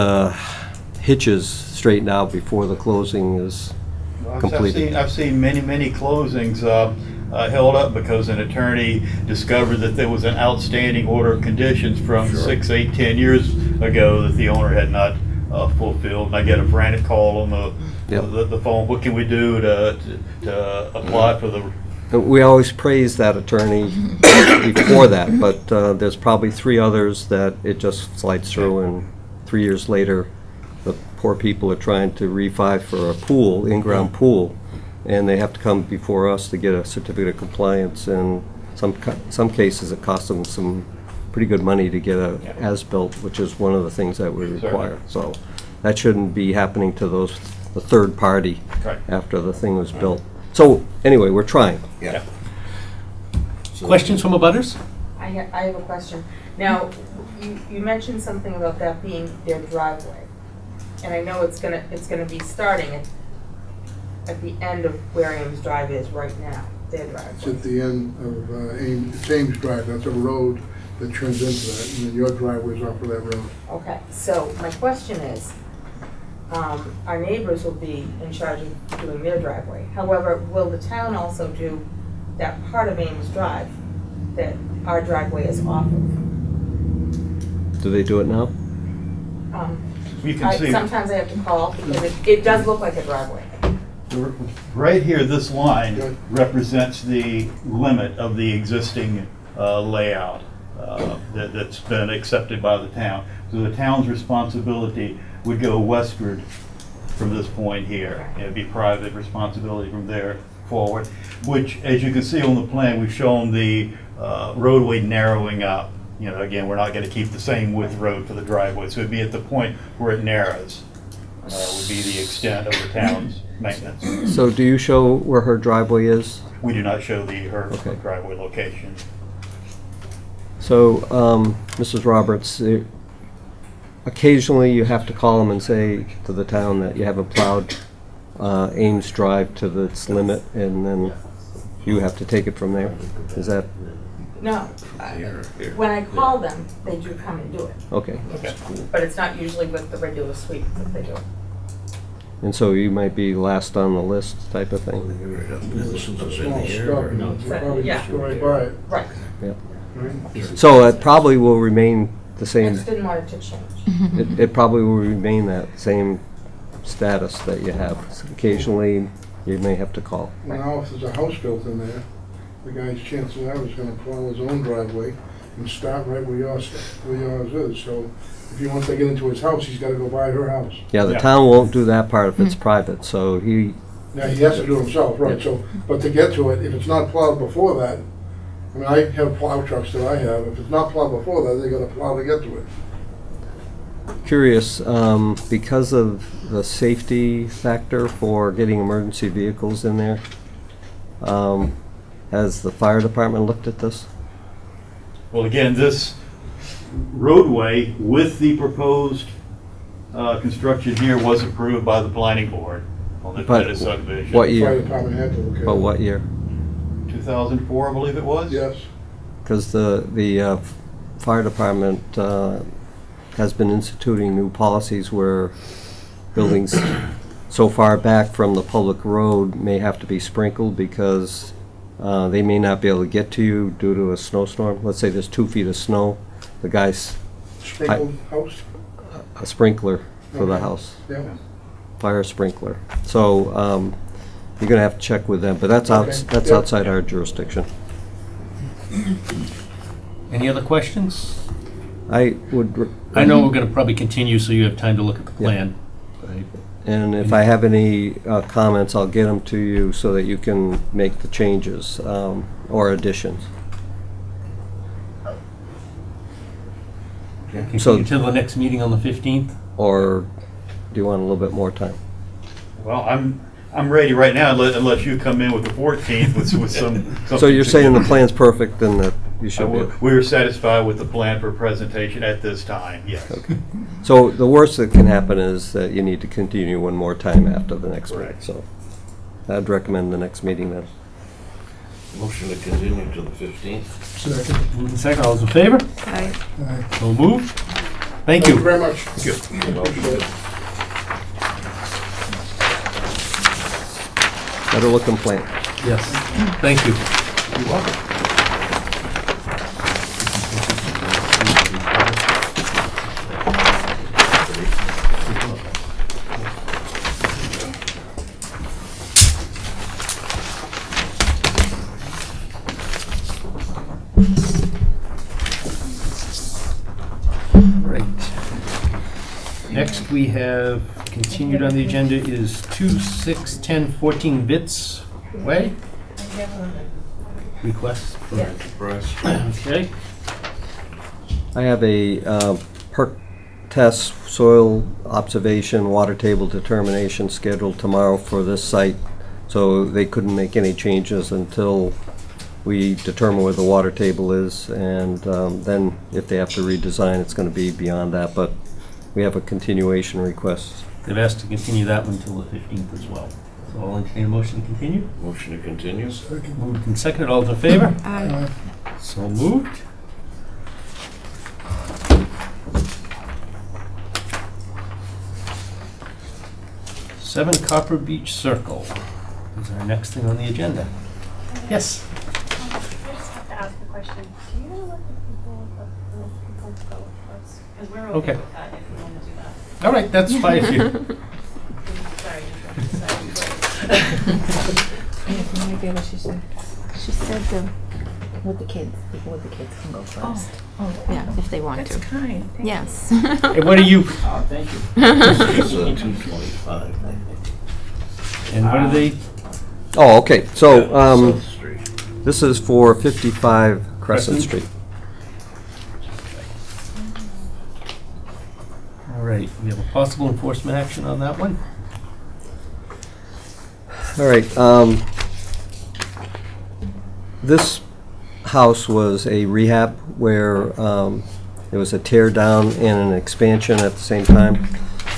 hitches straightened out before the closing is completed.
I've seen many closings held up because an attorney discovered that there was an outstanding order of conditions from 6, 8, 10 years ago that the owner had not fulfilled. And I get a frantic call on the phone. What can we do to apply for the?
We always praise that attorney before that, but there's probably 3 others that it just slides through, and 3 years later, the poor people are trying to refi for a pool, in-ground pool, and they have to come before us to get a certificate of compliance, and some cases it costs them some pretty good money to get a as-built, which is one of the things that we require. So that shouldn't be happening to the third party after the thing was built. So anyway, we're trying.
Yeah.
Questions from abutters?
I have a question. Now, you mentioned something about that being their driveway, and I know it's gonna be starting at the end of where Ames Drive is right now, their
It's
driveway.
at the end of Ames Drive. That's a road that turns into that, and then your driveway's off of that road.
Okay, so my question is, our neighbors will be in charge of doing their driveway. However, will the town also do that part of Ames Drive that our driveway is off of?
Do they do it now?
You can see
Sometimes I have to call because it does look like a driveway.
right here. This line represents the limit of the existing layout that's been accepted by the town. So the town's responsibility would go westward from this point here. It'd be private responsibility from there forward, which, as you can see on the plan, we've shown the roadway narrowing up. You know, again, we're not going to keep the same width road for the driveway, so it'd be at the point where it narrows. Would be the extent of the town's maintenance.
So do you show where her driveway is?
We do not show her
Okay.
driveway location.
So, Mrs. Roberts, occasionally you have to call them and say to the town that you haven't plowed Ames Drive to its limit, and then you have to take it from there? Is that,
No, when I call them, they do come and do it,
okay.
but it's not usually with the regular sweep that they do it.
And so you might be last on the list type of thing?
Small stuff, you know, probably
Yeah.
just go right by it.
Right.
So it probably will remain the
I
same,
just didn't want it to change.
it probably will remain that same status that you have. Occasionally, you may have to call.
Now, if there's a house built in there, the guy's chances are he's gonna plow his own driveway and start right where yours is. So if he wants to get into his house, he's gotta go by her house.
Yeah, the town won't do that part if it's private, so
Now, he has to do it himself, right, so, but to get to it, if it's not plowed before that, I mean, I have plow trucks that I have, if it's not plowed before that, they gotta plow to get to it.
curious, because of the safety factor for getting emergency vehicles in there, has the fire department looked at this?
Well, again, this roadway with the proposed construction here was approved by the planning board on the
But
subdivision.
what
Fire
year?
department had to look at it.
But what year?
2004, I believe it was?
Yes.
Because the fire department has been instituting new policies where buildings so far back from the public road may have to be sprinkled because they may not be able to get to you due to a snowstorm. Let's say there's 2 feet of snow, the guy's
Sprinkled house?
a sprinkler for the
Okay.
house,
Yeah.
fire sprinkler. So you're gonna have to check with them, but that's
Okay. Yeah.
outside our jurisdiction.
Any other questions?
I would.
I know we're gonna probably continue, so you have time to look at the plan.
And if I have any comments, I'll get them to you so that you can make the changes or additions.
Continue till the next meeting on the 15th?
Or do you want a little bit more time?
Well, I'm ready right now unless you come in with the 14th with some.
So you're saying the plan's perfect and that you should be.
We're satisfied with the plan for presentation at this time, yes.
Okay. So the worst that can happen is that you need to continue one more time after the next meeting, so I'd recommend the next meeting then.
Motion to continue to the 15th.
Second.
Moving second, all those in favor?
Aye.
Aye.
So moved. Thank
Thank you
you.
very much.
Motion.
Better looking plan.
Yes, thank you.
You're welcome.
Right. Next, we have, continued on the agenda is 2/6/10/14 Bits Way. Request for,
Enterprise.
okay.
I have a perk test soil observation water table determination scheduled tomorrow for this site, so they couldn't make any changes until we determine where the water table is, and then if they have to redesign, it's going to be beyond that, but we have a continuation request.
They've asked to continue that one until the 15th as well. So I'll entertain a motion to continue.
Motion to continue.
Moved and seconded, all those in favor?
Aye.
So moved. Seven Copper Beech Circle is our next thing on the agenda. Yes.
I just have to ask a question. Do you know what the people go first? Because we're
Okay.
okay with that if you want to do that.
All right, that's fine if you,
Sorry.
I have no idea what she said. She said with the kids, people with the kids can go first.
Oh,
Yeah, if they want to.
that's kind. Thank
Yes.
hey, what are you,
Oh, thank you.
It's 225, I think.
and what are they?
Oh, okay, so
South Street.
this is for 55 Crescent Street.
All right, we have a possible enforcement action on that one.
All right, this house was a rehab where it was a tear down and an expansion at the same time.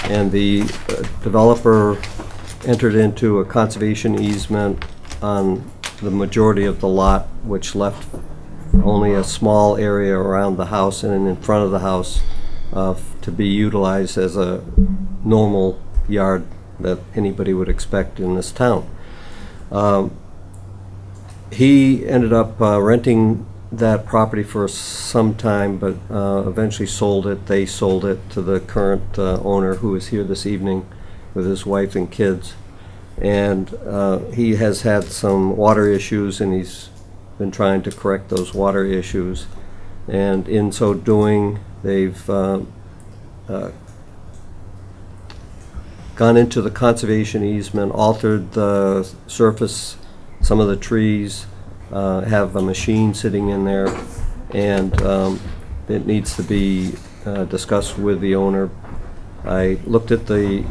And the developer entered into a conservation easement on the majority of the lot, which left only a small area around the house and in front of the house to be utilized as a normal yard that anybody would expect in this town. He ended up renting that property for some time, but eventually sold it. They sold it to the current owner, who is here this evening with his wife and kids. And he has had some water issues, and he's been trying to correct those water issues. And in so doing, they've gone into the conservation easement, altered the surface, some of the trees, have a machine sitting in there, and it needs to be discussed with the owner. I looked at the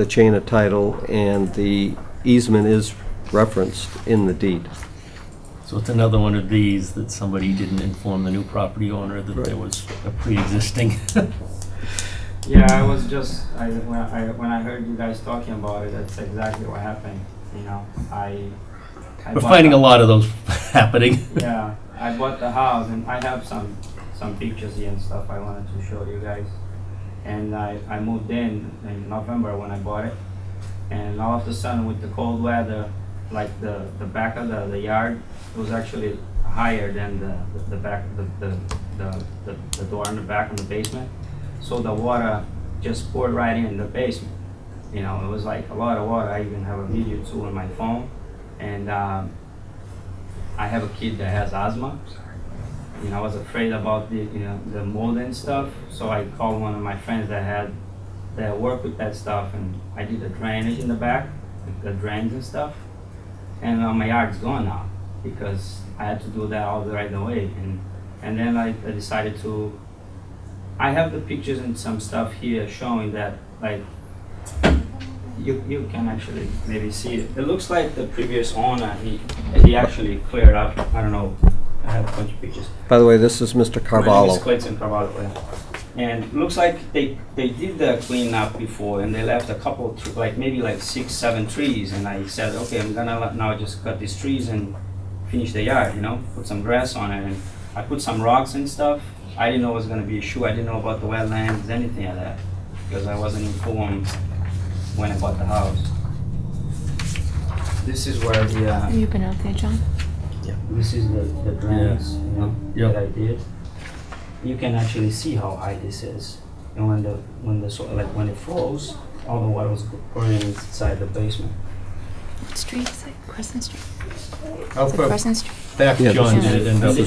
chain of title, and the easement is referenced in the deed.
So it's another one of these that somebody didn't inform the new property owner that there was a pre-existing.
Yeah, I was just when I heard you guys talking about it, that's exactly what happened. You know, I
We're finding a lot of those happening.
Yeah, I bought the house, and I have some pictures here and stuff I wanted to show you guys. And I moved in November when I bought it, and all of a sudden with the cold weather, like the back of the yard was actually higher than the back the door in the back of the basement. So the water just poured right in the basement. You know, it was like a lot of water. I even have a video too on my phone. And I have a kid that has asthma. You know, I was afraid about the mold and stuff. So I called one of my friends that worked with that stuff, and I did the drainage in the back, the drains and stuff. And my yard's gone now because I had to do that all right away. And then I decided to. I have the pictures and some stuff here showing that, like, you can actually maybe see it. It looks like the previous owner, he actually cleared up, I don't know, I have a bunch of pictures.
By the way, this is Mr.
My name is
Carvalho.
Clayton Carvalho, yeah. And looks like they did the cleanup before, and they left a couple, like maybe like 6, 7 trees, and I said, okay, I'm gonna now just cut these trees and finish the yard, you know, put some grass on it, and I put some rocks and stuff. I didn't know it was gonna be a issue. I didn't know about the wetlands, anything like that, because I wasn't informed when I bought the house. This is where the
Have you been out there, John?
this is the drains, you know,
Yep.
that I did. You can actually see how high this is. And when it froze, all the water was pouring inside the basement.
What street is it? Crescent Street?
How
Is it
far
Crescent Street?
back,
Yeah,
John,
this
did it end up?
And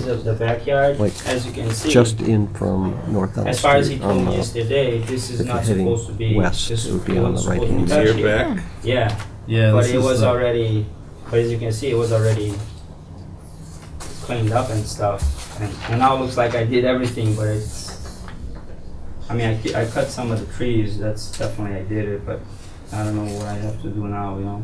this is the backyard,
like,
as you can see.
Just in from North Elm
As far as he
Street
told
on
me
the,
yesterday, this is
if you're
not
heading
supposed to be.
west,
this
it would be on the
wasn't supposed
right-hand
to be
Near
touched.
back.
Yeah,
Yeah,
but
this
it
is
was
the-
already, but as you can see, it was already cleaned up and stuff. And now it looks like I did everything, but it's, I mean, I cut some of the trees, that's definitely I did it, but I don't know what I have to do now, you know?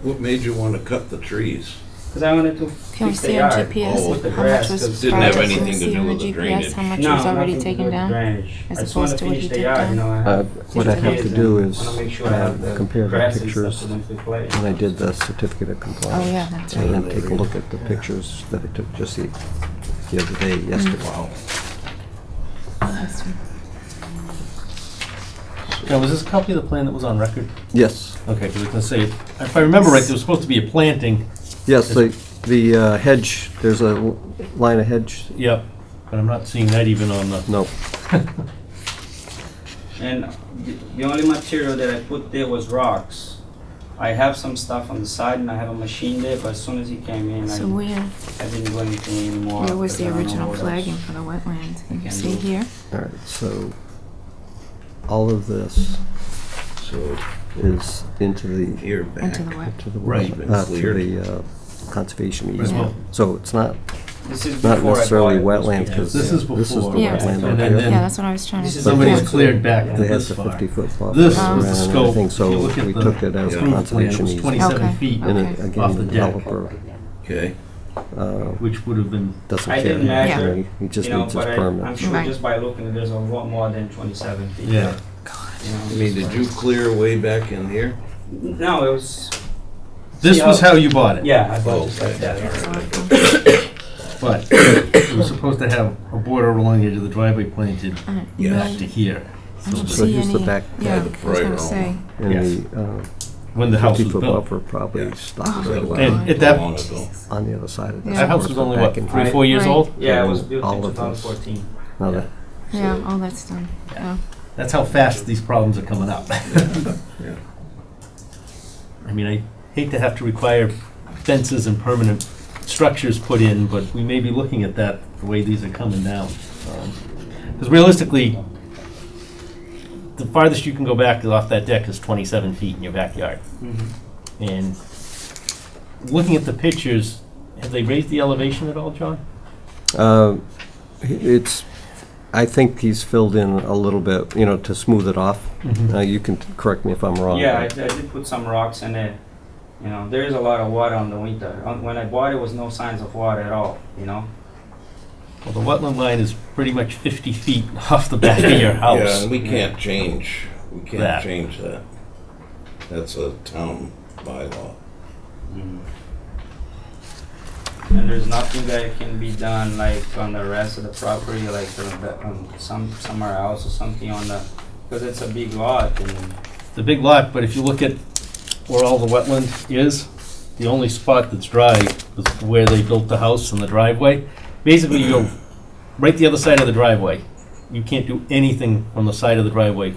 What made you want to cut the trees?
Because I wanted to
Can we
fix the
see on
yard
GPS
with the
how
grass.
much was
'cause-
Didn't have
project? Can we
anything to
see
do
on
with the
GPS
drainage.
how much
No,
was already
nothing to do
taken
with
down?
drainage.
As
I just want
opposed
to
to what
finish
he
the
did
yard, you know, I have
what I have to
kids
do
and
is
wanna make sure I have the
compare the
grass and stuff
pictures
for them to play.
when I did the certificate of compliance.
Oh, yeah, that's
And
right.
then take a look at the pictures that I took just the other day, yesterday.
That's right.
Now, was this a copy of the plan that was on record?
Yes,
Okay, because I was gonna say, if I remember right, there was supposed to be a planting.
yes, the hedge, there's a line of hedge,
Yep, but I'm not seeing that even on the.
no.
And the only material that I put there was rocks. I have some stuff on the side and I have a machine there, but as soon as he came in,
So
I didn't do anything anymore.
where was
because
the
I don't know
original
what else.
flagging for the wetlands? Can you
can
see
do.
here?
All right, so all of this
So
is into the,
here back.
Into the wet.
to the,
Right.
to the conservation
Right.
easement. So it's not
This is
not
before I
necessarily
bought it.
wetlands, because
This is
this is
before.
the
Yeah.
wetland
And
right
then-
there.
Yeah, that's what I was trying to
This is
say.
Somebody's
Yeah.
cleared back
They
to
had
this
the
far.
50-foot buffer.
This
was
the
and
scope.
everything,
If you
so
look at
we
the
took it as a
Yeah.
plan, it
conservation
was
easement.
27
Okay.
feet
And
Okay.
it-
off
again,
the
the
deck,
developer
Okay.
which would have been,
doesn't
I
care.
didn't measure,
He just
you know,
needs his
but I'm
permit.
sure
Right.
just by looking, there's a lot more than 27 feet.
yeah.
You know,
I mean, did you clear way back in here?
No, it was.
This
See
was how you bought it.
Yeah, I bought just like that.
But it was supposed to have a border along the edge of the driveway planted
Yeah.
back to here.
I don't
So
see
here's the
any.
back
Yeah,
by the
I was gonna
front
say.
And
Yes.
the
When the house was
50-foot
built.
buffer probably
Yeah.
stopped
Oh.
right away
And at that,
Long ago.
on the other side of this.
Yeah.
that house was only what,
Back in
3 or
here.
4 years
Right.
old?
Yeah, it was built
All
in
of this.
2014.
Now that-
Yeah, oh, that's done. Oh.
That's how fast these problems are coming up.
Yeah.
I mean, I hate to have to require fences and permanent structures put in, but we may be looking at that the way these are coming down. Because realistically, the farthest you can go back off that deck is 27 feet in your backyard. And looking at the pictures, have they raised the elevation at all, John?
It's, I think he's filled in a little bit, you know, to smooth it off.
Mhm.
You can correct me if I'm wrong.
Yeah, I
but-
did put some rocks in it. You know, there is a lot of water on the winter. When I bought it, was no signs of water at all, you know?
Well, the wetland line is pretty much 50 feet off the back of your
Yeah,
house.
and we can't change
That.
that. That's a town bylaw.
And there's nothing that can be done like on the rest of the property, like somewhere else or something on the, because it's a big lot and.
It's a big lot, but if you look at where all the wetland is, the only spot that's dry is where they built the house and the driveway. Basically, you go right the other side of the driveway. You can't do anything from the side of the driveway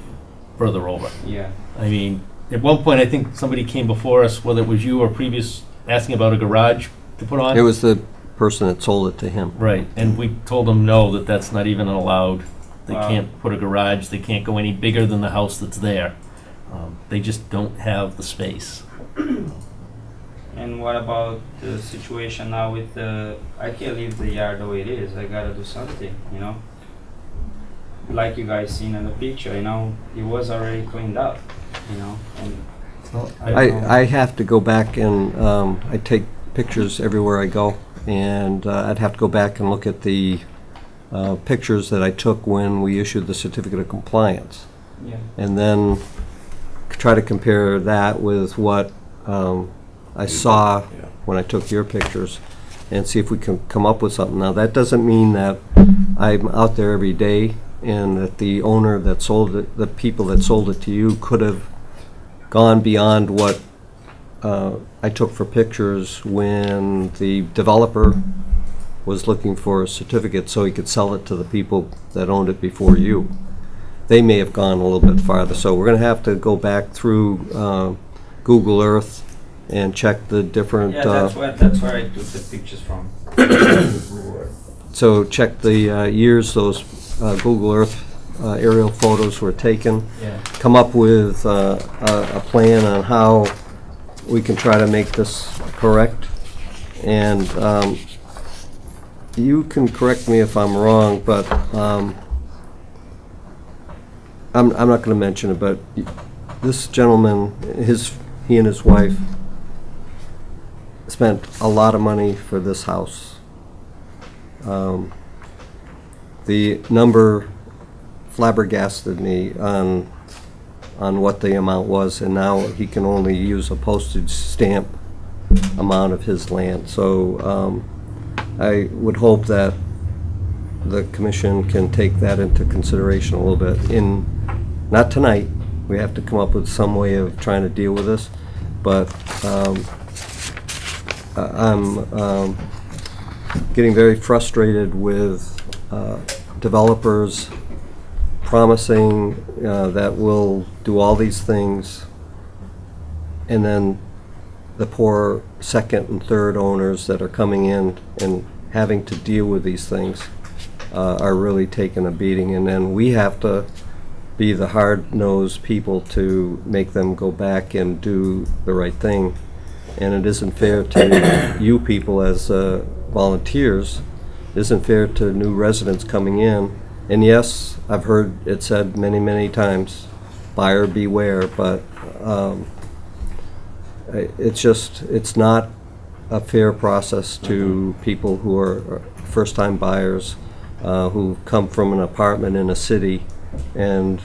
further over.
Yeah.
I mean, at one point, I think somebody came before us, whether it was you or previous, asking about a garage to put on.
It was the person that sold it to him.
Right, and we told them no, that that's not even allowed. They
Wow.
can't put a garage, they can't go any bigger than the house that's there. They just don't have the space.
And what about the situation now with the, I can't leave the yard the way it is, I gotta do something, you know? Like you guys seen in the picture, you know, it was already cleaned up, you know, and I don't know.
I have to go back and, I take pictures everywhere I go, and I'd have to go back and look at the pictures that I took when we issued the certificate of compliance.
Yeah.
And then try to compare that with what I saw when I took your pictures, and see if we can come up with something. Now, that doesn't mean that I'm out there every day and that the owner that sold it, the people that sold it to you, could have gone beyond what I took for pictures when the developer was looking for a certificate so he could sell it to the people that owned it before you. They may have gone a little bit farther, so we're going to have to go back through Google Earth and check the different.
Yeah, that's where I took the pictures from.
So check the years those Google Earth aerial photos were taken.
Yeah.
Come up with a plan on how we can try to make this correct. And you can correct me if I'm wrong, but I'm not going to mention it, but this gentleman, he and his wife spent a lot of money for this house. The number flabbergasted me on what the amount was, and now he can only use a postage stamp amount of his land. So I would hope that the commission can take that into consideration a little bit. Not tonight, we have to come up with some way of trying to deal with this, but I'm getting very frustrated with developers promising that we'll do all these things, and then the poor second and third owners that are coming in and having to deal with these things are really taking a beating, and then we have to be the hard-nosed people to make them go back and do the right thing. And it isn't fair to you people as volunteers. It isn't fair to new residents coming in. And yes, I've heard it said many, many times, buyer beware, but it's not a fair process to people who are first-time buyers who come from an apartment in a city and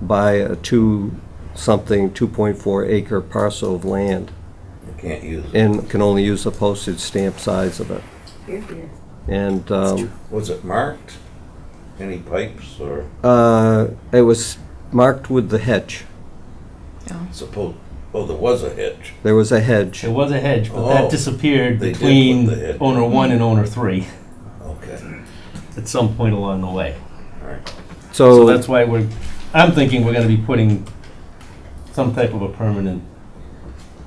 buy a 2.4 acre parcel of land.
You can't use it.
And can only use the postage stamp size of it.
Here, here.
And
Was it marked? Any pipes or?
it was marked with the hedge.
Oh, there was a hedge.
There was a hedge.
There was a hedge, but
Oh,
that disappeared
they did
between
put the hedge
owner
in.
1 and owner 3
Okay.
at some point along the way.
All right.
So that's why I'm thinking we're gonna be putting some type of a permanent,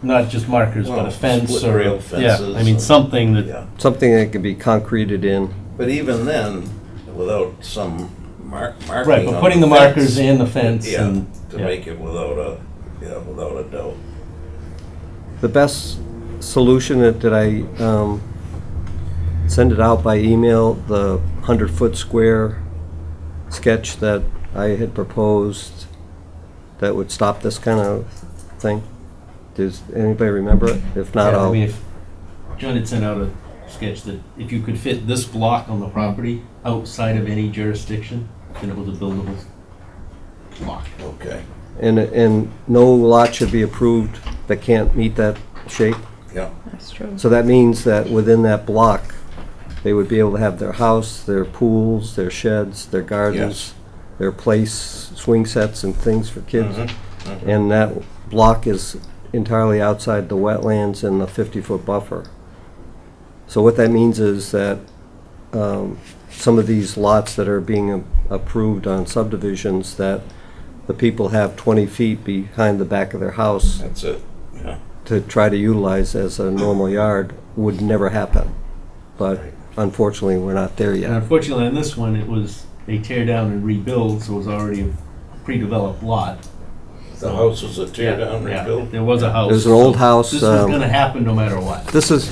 not just markers, but
Well,
a fence
split
or,
rail
yeah,
fences
I mean,
and-
something that,
Yeah.
Something that can be concreted in.
But even then, without some marking
right, but
on
putting the
fence,
markers and the fence
Yeah,
and,
to
yeah.
make it without a doubt.
The best solution did I send it out by email, the 100-foot square sketch that I had proposed that would stop this kind of thing? Does anybody remember it? If not,
Yeah, I
I'll...
mean, if John had sent out a sketch that if you could fit this block on the property outside of any jurisdiction, then it was a buildable block.
Okay.
And no lot should be approved that can't meet that shape?
Yeah.
That's true.
So that means that within that block, they would be able to have their house, their pools, their sheds, their gardens, their place, swing sets and things for kids. And that block is entirely outside the wetlands and the 50-foot buffer. So what that means is that some of these lots that are being approved on subdivisions, that the people have 20 feet behind the back of their house.
That's it. Yeah.
To try to utilize as a normal yard would never happen. But unfortunately, we're not there
And
yet.
unfortunately, on this one, it was a tear down and rebuild, so it was already a pre-developed lot.
The house was a tear down
Yeah,
rebuild?
there was a house.
There's an old house.
This was gonna happen no matter what.
This is,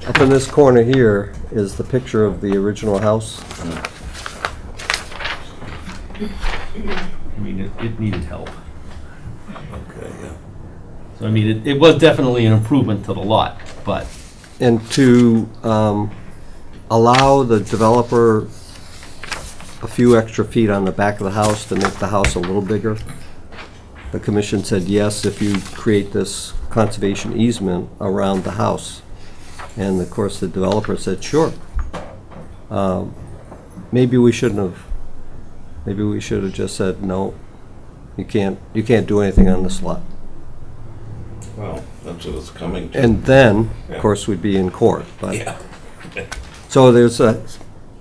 up in this corner here is the picture of the original house.
I mean, it needed help.
Okay, yeah.
So I mean, it was definitely an improvement to the lot, but
And to allow the developer a few extra feet on the back of the house to make the house a little bigger, the commission said yes if you create this conservation easement around the house. And of course, the developer said, sure. Maybe we shouldn't have. Maybe we should have just said, no, you can't do anything on this lot.
Well, that's what it's coming to.
And then,
Yeah.
of course, we'd be in court, but.
Yeah.
So there's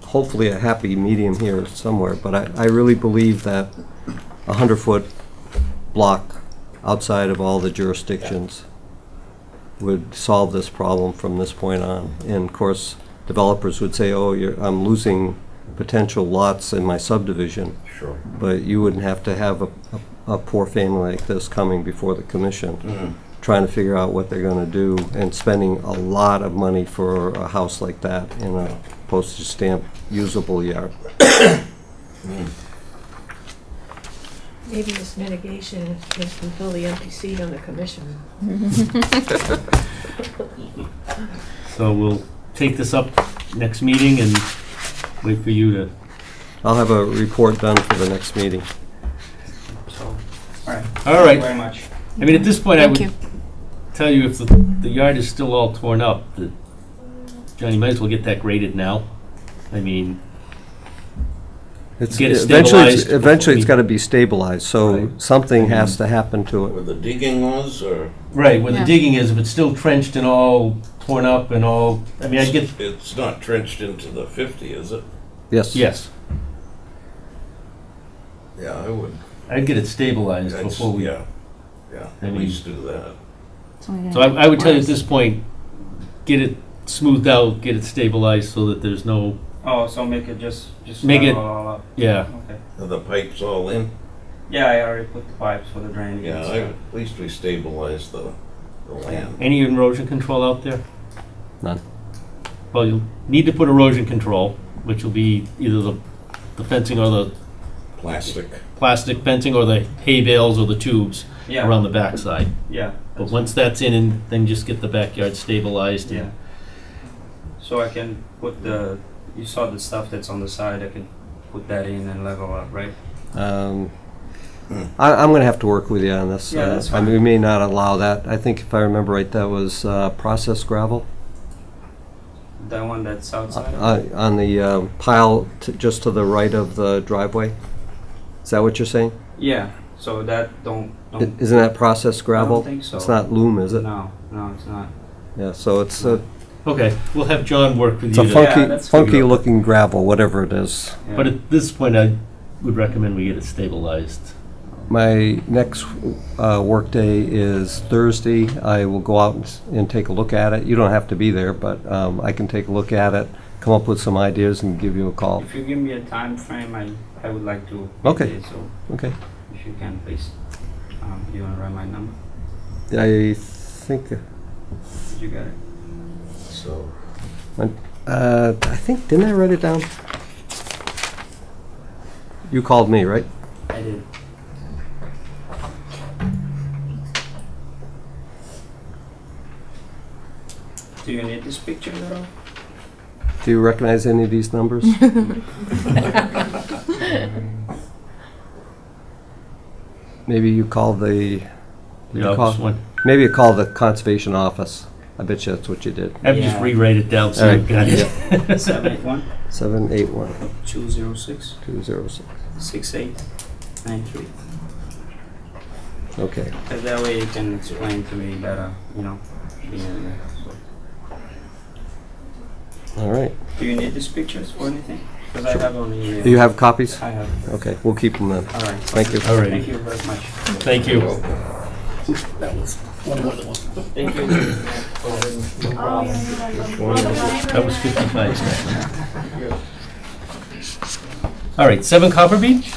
hopefully a happy medium here somewhere, but I really believe that a 100-foot block outside of all the jurisdictions would solve this problem from this point on. And of course, developers would say, oh, I'm losing potential lots in my subdivision.
Sure.
But you wouldn't have to have a poor family like this coming before the commission, trying to figure out what they're gonna do and spending a lot of money for a house like that in a postage stamp usable yard.
Maybe this mitigation is to fill the empty seat on the commission.
So we'll take this up next meeting and wait for you to.
I'll have a report done for the next meeting.
So, all right.
All right.
Thank you very much.
I mean, at this point, I
Thank
would
you.
tell you if the yard is still all torn up, that, John, you might as well get that graded now. I mean, get it stabilized.
Eventually it's gotta be stabilized, so
Right.
something has to happen to it.
Where the digging was, or?
Right, where the
Yeah.
digging is, if it's still trenched and all torn up and all, I mean, I'd get,
It's not trenched into the 50, is it?
Yes.
yes,
Yeah, I would.
I'd get it stabilized
That's-
before we.
Yeah,
I
at
mean-
least do that.
So I would tell you at this point, get it smoothed out, get it stabilized so that there's no,
Oh, so make it just
Make it-
all up.
yeah.
Okay.
Are the pipes all in?
Yeah, I already put the pipes for the drainage.
Yeah,
and
at
stuff.
least we stabilize the land.
Any erosion control out there?
None.
Well, you'll need to put erosion control, which will be either the fencing or the plastic fencing or the hay bales or the tubes
Yeah.
around the backside.
Yeah.
But once that's in, and then just get the backyard stabilized.
Yeah. So I can put you saw the stuff that's on the side, I can put that in and level up, right?
I'm gonna have to work with you on this.
Yeah, that's
I mean,
fine.
we may not allow that. I think if I remember right, that was processed gravel
That one that's outside?
on the pile just to the right of the driveway. Is that what you're saying?
Yeah, so that don't.
Isn't that processed gravel?
I don't think so.
It's not loam, is it?
No, it's not.
Yeah, so it's
Okay, we'll have John work with
it's
you.
a
to-
funky,
that's
funky looking gravel, whatever it is.
Yeah.
But at this point, I would recommend we get it stabilized.
My next work day is Thursday. I will go out and take a look at it. You don't have to be there, but I can take a look at it, come up with some ideas, and give you a call.
If you give me a time frame, I would like to.
Okay.
So
Okay.
if you can, please. You want to write my number?
I think,
You got it.
So,
I think, didn't I write it down? You called me, right?
I did. Do you need this picture at all?
Do you recognize any of these numbers? Maybe you called the, maybe you called the conservation office. I bet you that's what you did.
I would just
Yeah.
rewrite it down so
All
you
right.
got it.
781
781
206
206.
6893.
Okay.
And that way you can explain to me better, being there. So.
All right.
Do you need these pictures or anything? Because I have only.
Do you have copies?
I have.
Okay, we'll keep them then.
All right.
Thank you.
All right.
Thank you very much.
Thank you.
That was one more than one.
Thank you.
That was 55 seconds. All right, 7 Copper Beech?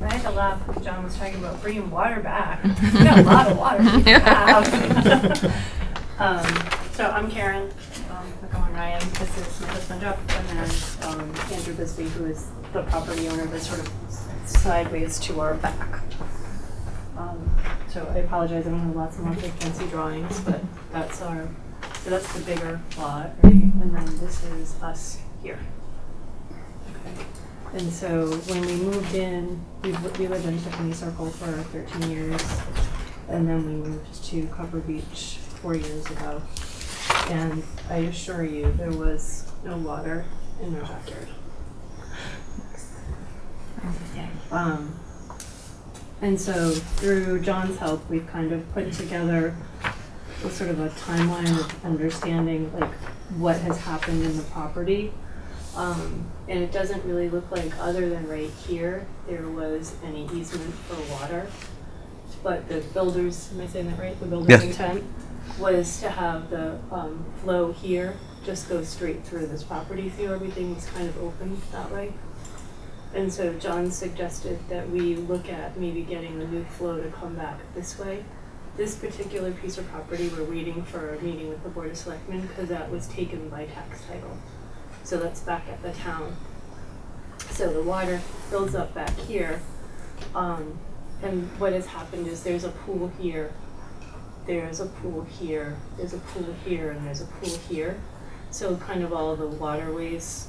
I had to laugh when John was talking about bringing water back. We got a lot of water we can have. So I'm Karen, McGowan Ryan. This is my husband Jeff, and then Andrew Bisbee, who is the property owner that's sort of sideways to our back. So I apologize, I don't have lots of fancy drawings, but that's our So that's the bigger lot, right? And then this is us here. Okay. And so when we moved in, we lived in Tiffany Circle for 13 years. And then we moved to Copper Beech 4 years ago. And I assure you, there was no water in our backyard. And so through John's help, we've kind of put together a sort of a timeline of understanding like what has happened in the property. And it doesn't really look like, other than right here, there was any easement for water. But the builder's, am I saying that right? The builder's
Yes.
intent was to have the flow here just go straight through this property. So everything was kind of open that way. And so John suggested that we look at maybe getting the new flow to come back this way. This particular piece of property, we're waiting for a meeting with the Board of Selectmen because that was taken by tax title. So that's back at the town. So the water builds up back here. And what has happened is there's a pool here, there's a pool here, there's a pool here, and there's a pool here. So kind of all the waterways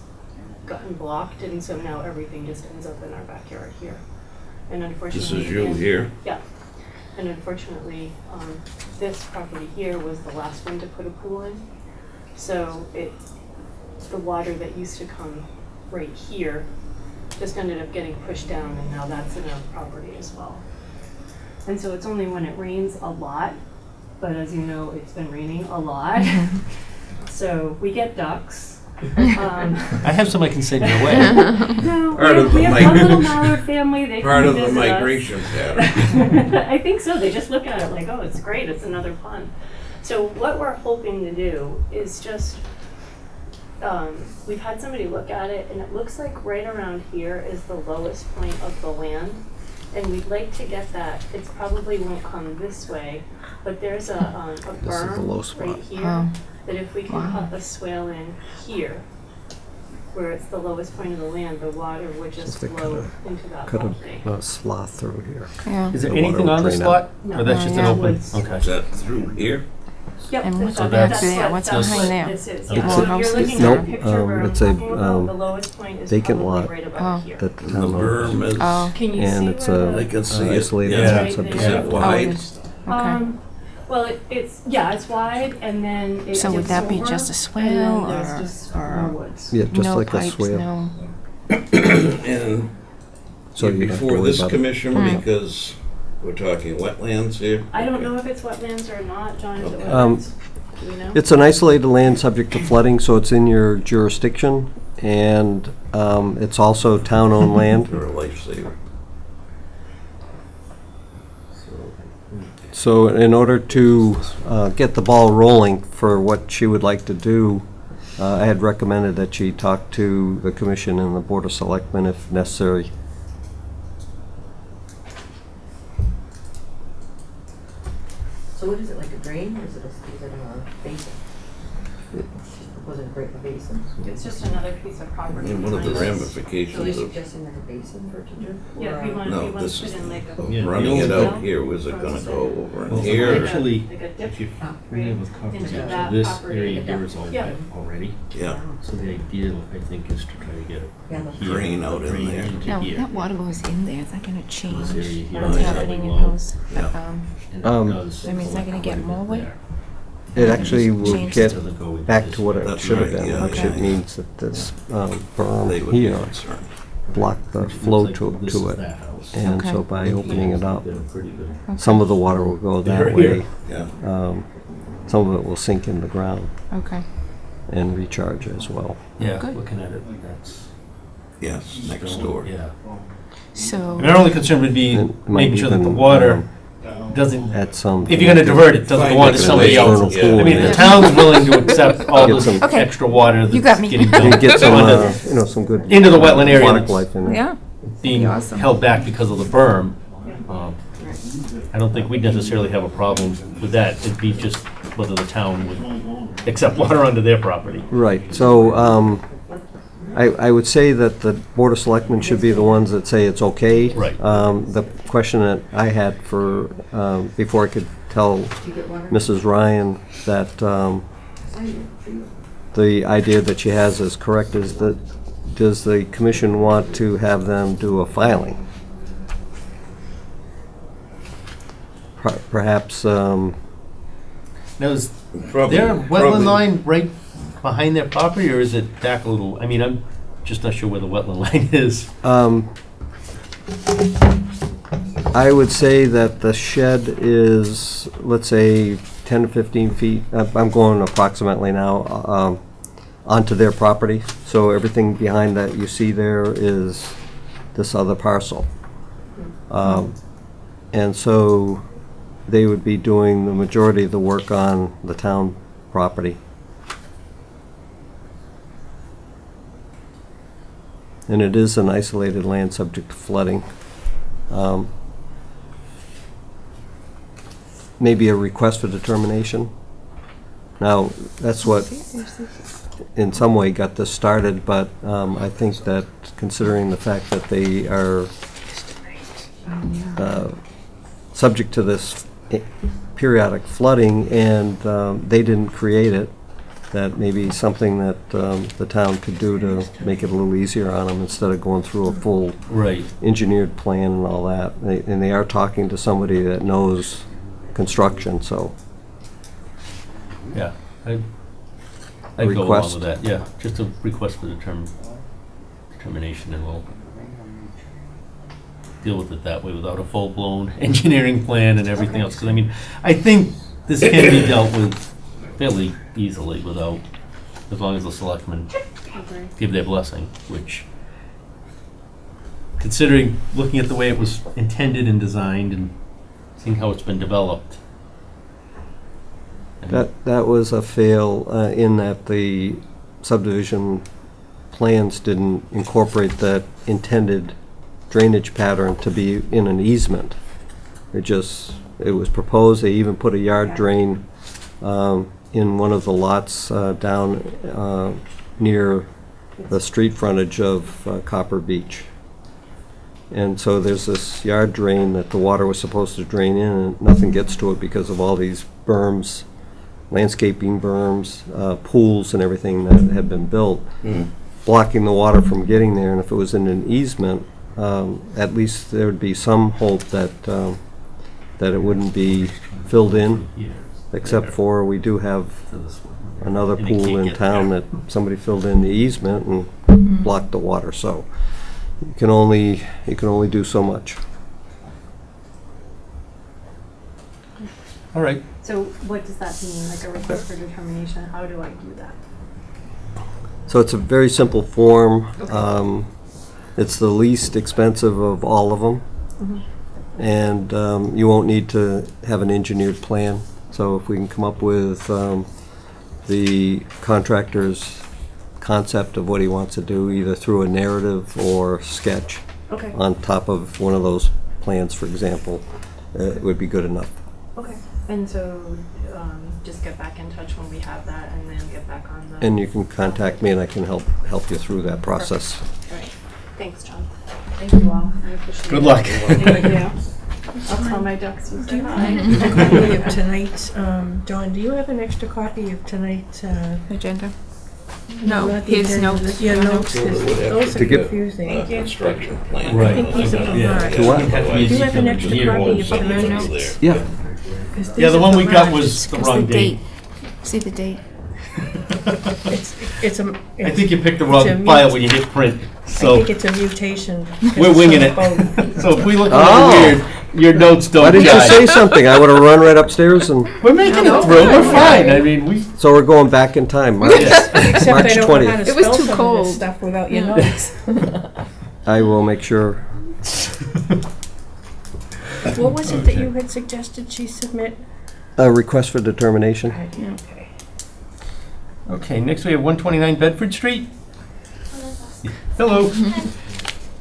gotten blocked, and so now everything just ends up in our backyard here. And unfortunately,
This is you here?
Yeah. And unfortunately, this property here was the last one to put a pool in. So the water that used to come right here just ended up getting pushed down, and now that's in our property as well. And so it's only when it rains a lot, but as you know, it's been raining a lot. So we get ducks.
I have some I can send your way.
No,
Part of
we
the
have one little mallard family. They
Part
come
of the
visit us.
migration pattern.
I think so. They just look at it like, oh, it's great. It's another pond. So what we're hoping to do is just, we've had somebody look at it, and it looks like right around here is the lowest point of the land. And we'd like to get that. It probably won't come this way, but there's a
This is the low
berm
spot.
right here
Oh.
that if we can put a swale in here, where it's the lowest point of the land, the water would just
They
flow into that
Cut
property.
a slough through here.
Yeah.
Is there
The water
anything
will
on this
drain
lot?
out.
No.
Or that's just an
Yeah.
open?
Woods.
Okay.
Is that through here?
Yep,
And what's
So
that's
there?
what-
What's
that's
behind
what
there?
this is.
It's
Yeah,
a-
so if you're looking
no,
at a picture where I'm
it's a,
talking about, the lowest point is
vacant
probably
lot.
right
Oh.
about here.
That the
The
town owns.
berm is,
Oh.
Can you
And
see
it's
where
a
I can see it.
isolated
Yeah.
Right
subdivision.
Is it
there.
wide?
Okay.
Well, it's wage, and then it
So would
dips
that be
over,
just a
and
swale
then there's
or-
just
or-
more woods.
Yeah, just
No
like a
pipes,
swale.
no.
And
So you don't have to
before
worry
this
about it.
commission,
Mm.
because we're talking wetlands here.
I don't know if it's wetlands or not, John, is it
Okay.
wetlands? Do we know?
It's an isolated land subject to flooding, so it's in your jurisdiction, and it's also town-owned land.
You're a lifesaver.
So in order to get the ball rolling for what she would like to do, I had recommended that she talk to the commission and the Board of Selectmen if necessary.
So what is it, like a drain, or is it a basin? Was it a basin?
It's just another piece of property.
And what are the
behind us.
So they're
ramifications of
suggesting like a basin for it to do?
Yeah,
Or,
we want,
No,
we want
this
to
is
put in like a.
Yeah,
running it
the
out here? Was it gonna go over in
Well,
here?
actually,
Like a dip,
if you
right,
familiar with coverage,
into
so
that
this
property.
area here is all
Yeah.
wet already.
Yeah,
So the idea, I think, is to try to get
Yeah,
it here.
Drain out in
drain
there.
into
No,
here.
that water goes in there. Is that going to change
This area here
what's
is
happening in
low.
those?
Yeah.
And
Um,
it does
I mean, is that gonna get
quite a
more
bit
wet?
there.
It actually will
Change
get
Doesn't go into
back
this
to what it
That's
should have
right,
been,
yeah,
which
yeah.
it means that this
they
berm
would be
here
concerned.
blocked the
Looks
flow
like
to
this
to
is
it.
that house.
And so
Okay.
by opening it up,
They're pretty good.
some of the water will go
They're
that
here.
way.
Yeah.
Some of it will sink in the ground
Okay.
and recharge as well.
Yeah,
Good.
looking at it, that's.
Yes, next door.
Yeah.
So.
And our only concern would be
It might
making sure that the
even,
water doesn't,
At some.
if you're gonna divert it, doesn't go on to somebody
External
else.
pool
I mean, the
there.
town's willing to accept all
Get
this
some-
Okay.
extra water
You got
that's
me.
getting
You
dumped
get some,
onto-
some good.
into the wetland area
aquatic
that's-
life in it.
Yeah.
being
Be awesome.
held back because of the berm. I don't think we'd necessarily have a problem with that. It'd be just whether the town would accept water onto their property.
Right, so, I would say that the Board of Selectmen should be the ones that say it's okay.
Right.
The question that I had for, before I could tell Mrs. Ryan that, the idea that she has is correct, is that, does the commission want to have them do a filing? Perhaps,
Now, is
Probably-
there a wetland
probably-
line right behind their property, or is it back a little? I mean, I'm just not sure where the wetland line is.
I would say that the shed is, let's say, 10 to 15 feet, I'm going approximately now, onto their property. So everything behind that you see there is this other parcel. And so they would be doing the majority of the work on the town property. And it is an isolated land subject to flooding. Maybe a request for determination. Now, that's what in some way got this started, but I think that considering the fact that they are subject to this periodic flooding and they didn't create it, that maybe something that the town could do to make it a little easier on them instead of going through a full
Right.
engineered plan and all that. And they are talking to somebody that knows construction, so.
Yeah, I'd go along
Request.
with that, yeah, just a request for determination, and we'll deal with it that way without a full-blown engineering plan and everything else, because I mean, I think this can be dealt with fairly easily without, as long as the selectmen give their blessing, which, considering, looking at the way it was intended and designed and seeing how it's been developed.
That was a fail in that the subdivision plans didn't incorporate that intended drainage pattern to be in an easement. It was proposed, they even put a yard drain in one of the lots down near the street frontage of Copper Beech. And so there's this yard drain that the water was supposed to drain in, and nothing gets to it because of all these berms, landscaping berms, pools and everything that have been built, blocking the water from getting there. And if it was in an easement, at least there would be some hope that it wouldn't be filled in, except for we do have another pool in town that somebody filled in the easement and blocked the water. So you can only do so much.
All right.
So what does that mean, like a request for determination? How do I do that?
So it's a very simple form. It's the least expensive of all of them. And you won't need to have an engineered plan. So if we can come up with the contractor's concept of what he wants to do, either through a narrative or sketch on top of one of those plans, for example, it would be good enough.
Okay. And so just get back in touch when we have that, and then get back on the...
And you can contact me and I can help you through that process.
All right. Thanks, John. Thank you all. I appreciate it.
Good luck.
Thank you. I'll tell my ducks you said hi.
A copy of tonight's, Dawn, do you have an extra copy of tonight's
Agenda?
No,
No, his notes.
Your notes, 'cause those
To
are
get-
confusing.
Construction plan.
Right.
I think these are from
Yeah.
March.
To what?
Do you have an extra copy of
Something
the
over
notes?
there.
Yeah.
'Cause
Yeah,
these
the
are
one we
from
got
March.
was the
It's
wrong
the
date.
See the date.
It's a.
I think you picked the
it's
wrong
a
file
mut-
when you hit print,
I
so
think it's a mutation.
we're winging it. So if we look a little weird, your notes don't
Why didn't you
jive.
say something? I would have run right upstairs and,
We're making it through, we're fine, I mean, we,
so we're going back in time, March
Except I
March
don't know how
20th.
to
It was
spell
too
some of
cold.
this stuff without your notes.
I will make sure.
What was it that you had suggested she submit?
A request for determination.
Okay.
okay, next we have 129 Bedford Street. Hello.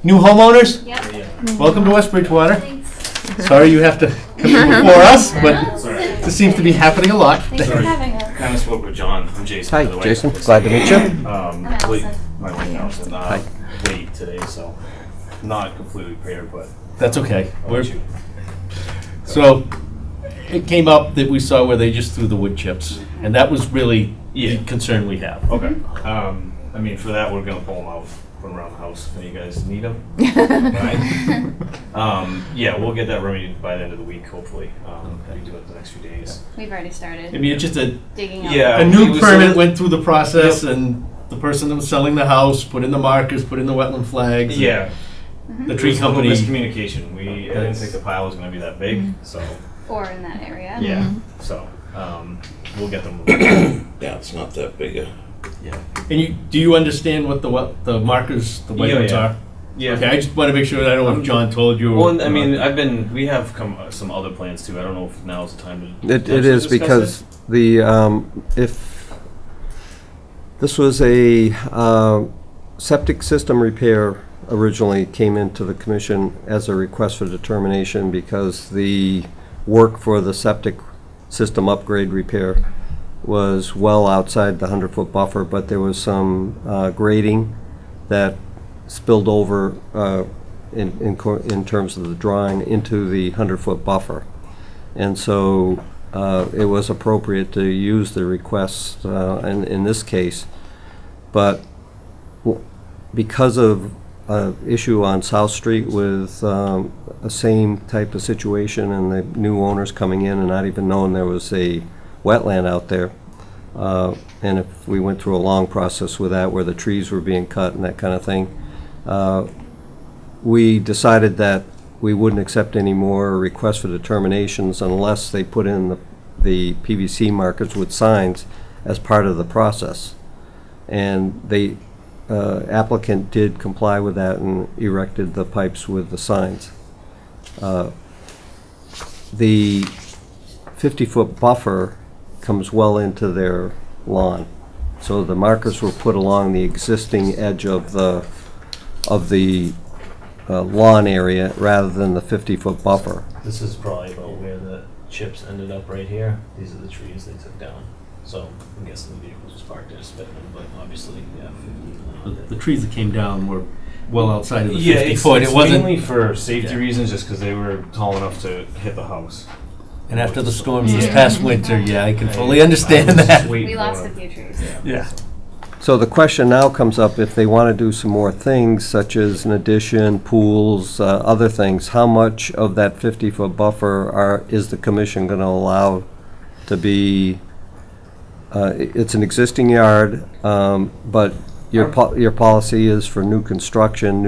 New homeowners?
Yep.
Welcome to West Bridgewater.
Thanks.
Sorry you have to come in before us, but this seems to be happening a lot.
Thanks for having us.
Kind of spoke with John. I'm Jason. by the
Hi,
way.
Jason. Glad to meet you.
Late,
Allison.
my name Allison.
Hi.
Late today, so not completely prepared, but
That's okay.
I'll let you.
So, it came up that we saw where they just threw the wood chips, and that was really the concern we have.
Okay. I mean, for that, we're gonna pull them out, put them around the house. Do you guys need them? Right? Yeah, we'll get that remedied by the end of the week, hopefully. We do it the next few days.
We've already started.
I mean, it's just
digging out.
Yeah.
a new
it was
permit
a-
went through the process, and the person that was selling the house put in the markers, put in the wetland flags.
Yeah.
The
It
tree
was a little
company.
miscommunication. I didn't think the pile was gonna be that big, so.
Or in that area.
Yeah, so, we'll get them.
Yeah, it's not that big a.
Yeah.
And do you understand what the markers, the white ones are?
Yeah.
Okay, I just want to make sure that I don't know if John told you.
Well, I mean, we have some other plans too. I don't know if now's the time to.
It is because if this was a septic system repair originally came into the commission as a request for determination because the work for the septic system upgrade repair was well outside the 100-foot buffer, but there was some grading that spilled over in terms of the drawing into the 100-foot buffer. And so it was appropriate to use the request in this case. But because of an issue on South Street with a same type of situation and the new owners coming in and not even knowing there was a wetland out there, and if we went through a long process with that where the trees were being cut and that kind of thing, we decided that we wouldn't accept any more requests for determinations unless they put in the PVC markers with signs as part of the process. And the applicant did comply with that and erected the pipes with the signs. The 50-foot buffer comes well into their lawn. So the markers were put along the existing edge of the lawn area rather than the 50-foot buffer.
This is probably about where the chips ended up right here. These are the trees they took down. So I'm guessing the vehicle was parked there spitting them, but obviously, yeah, 50.
The trees that came down were well outside of the 50
Yeah,
foot.
it's
It wasn't
mainly for safety reasons, just because they were tall enough to hit the house.
And after the storms this
Yeah.
past winter, yeah, I can fully understand that.
We lost a few trees.
Yeah.
So the question now comes up, if they want to do some more things, such as an addition, pools, other things, how much of that 50-foot buffer is the commission going to allow to be, it's an existing yard, but your policy is for new construction,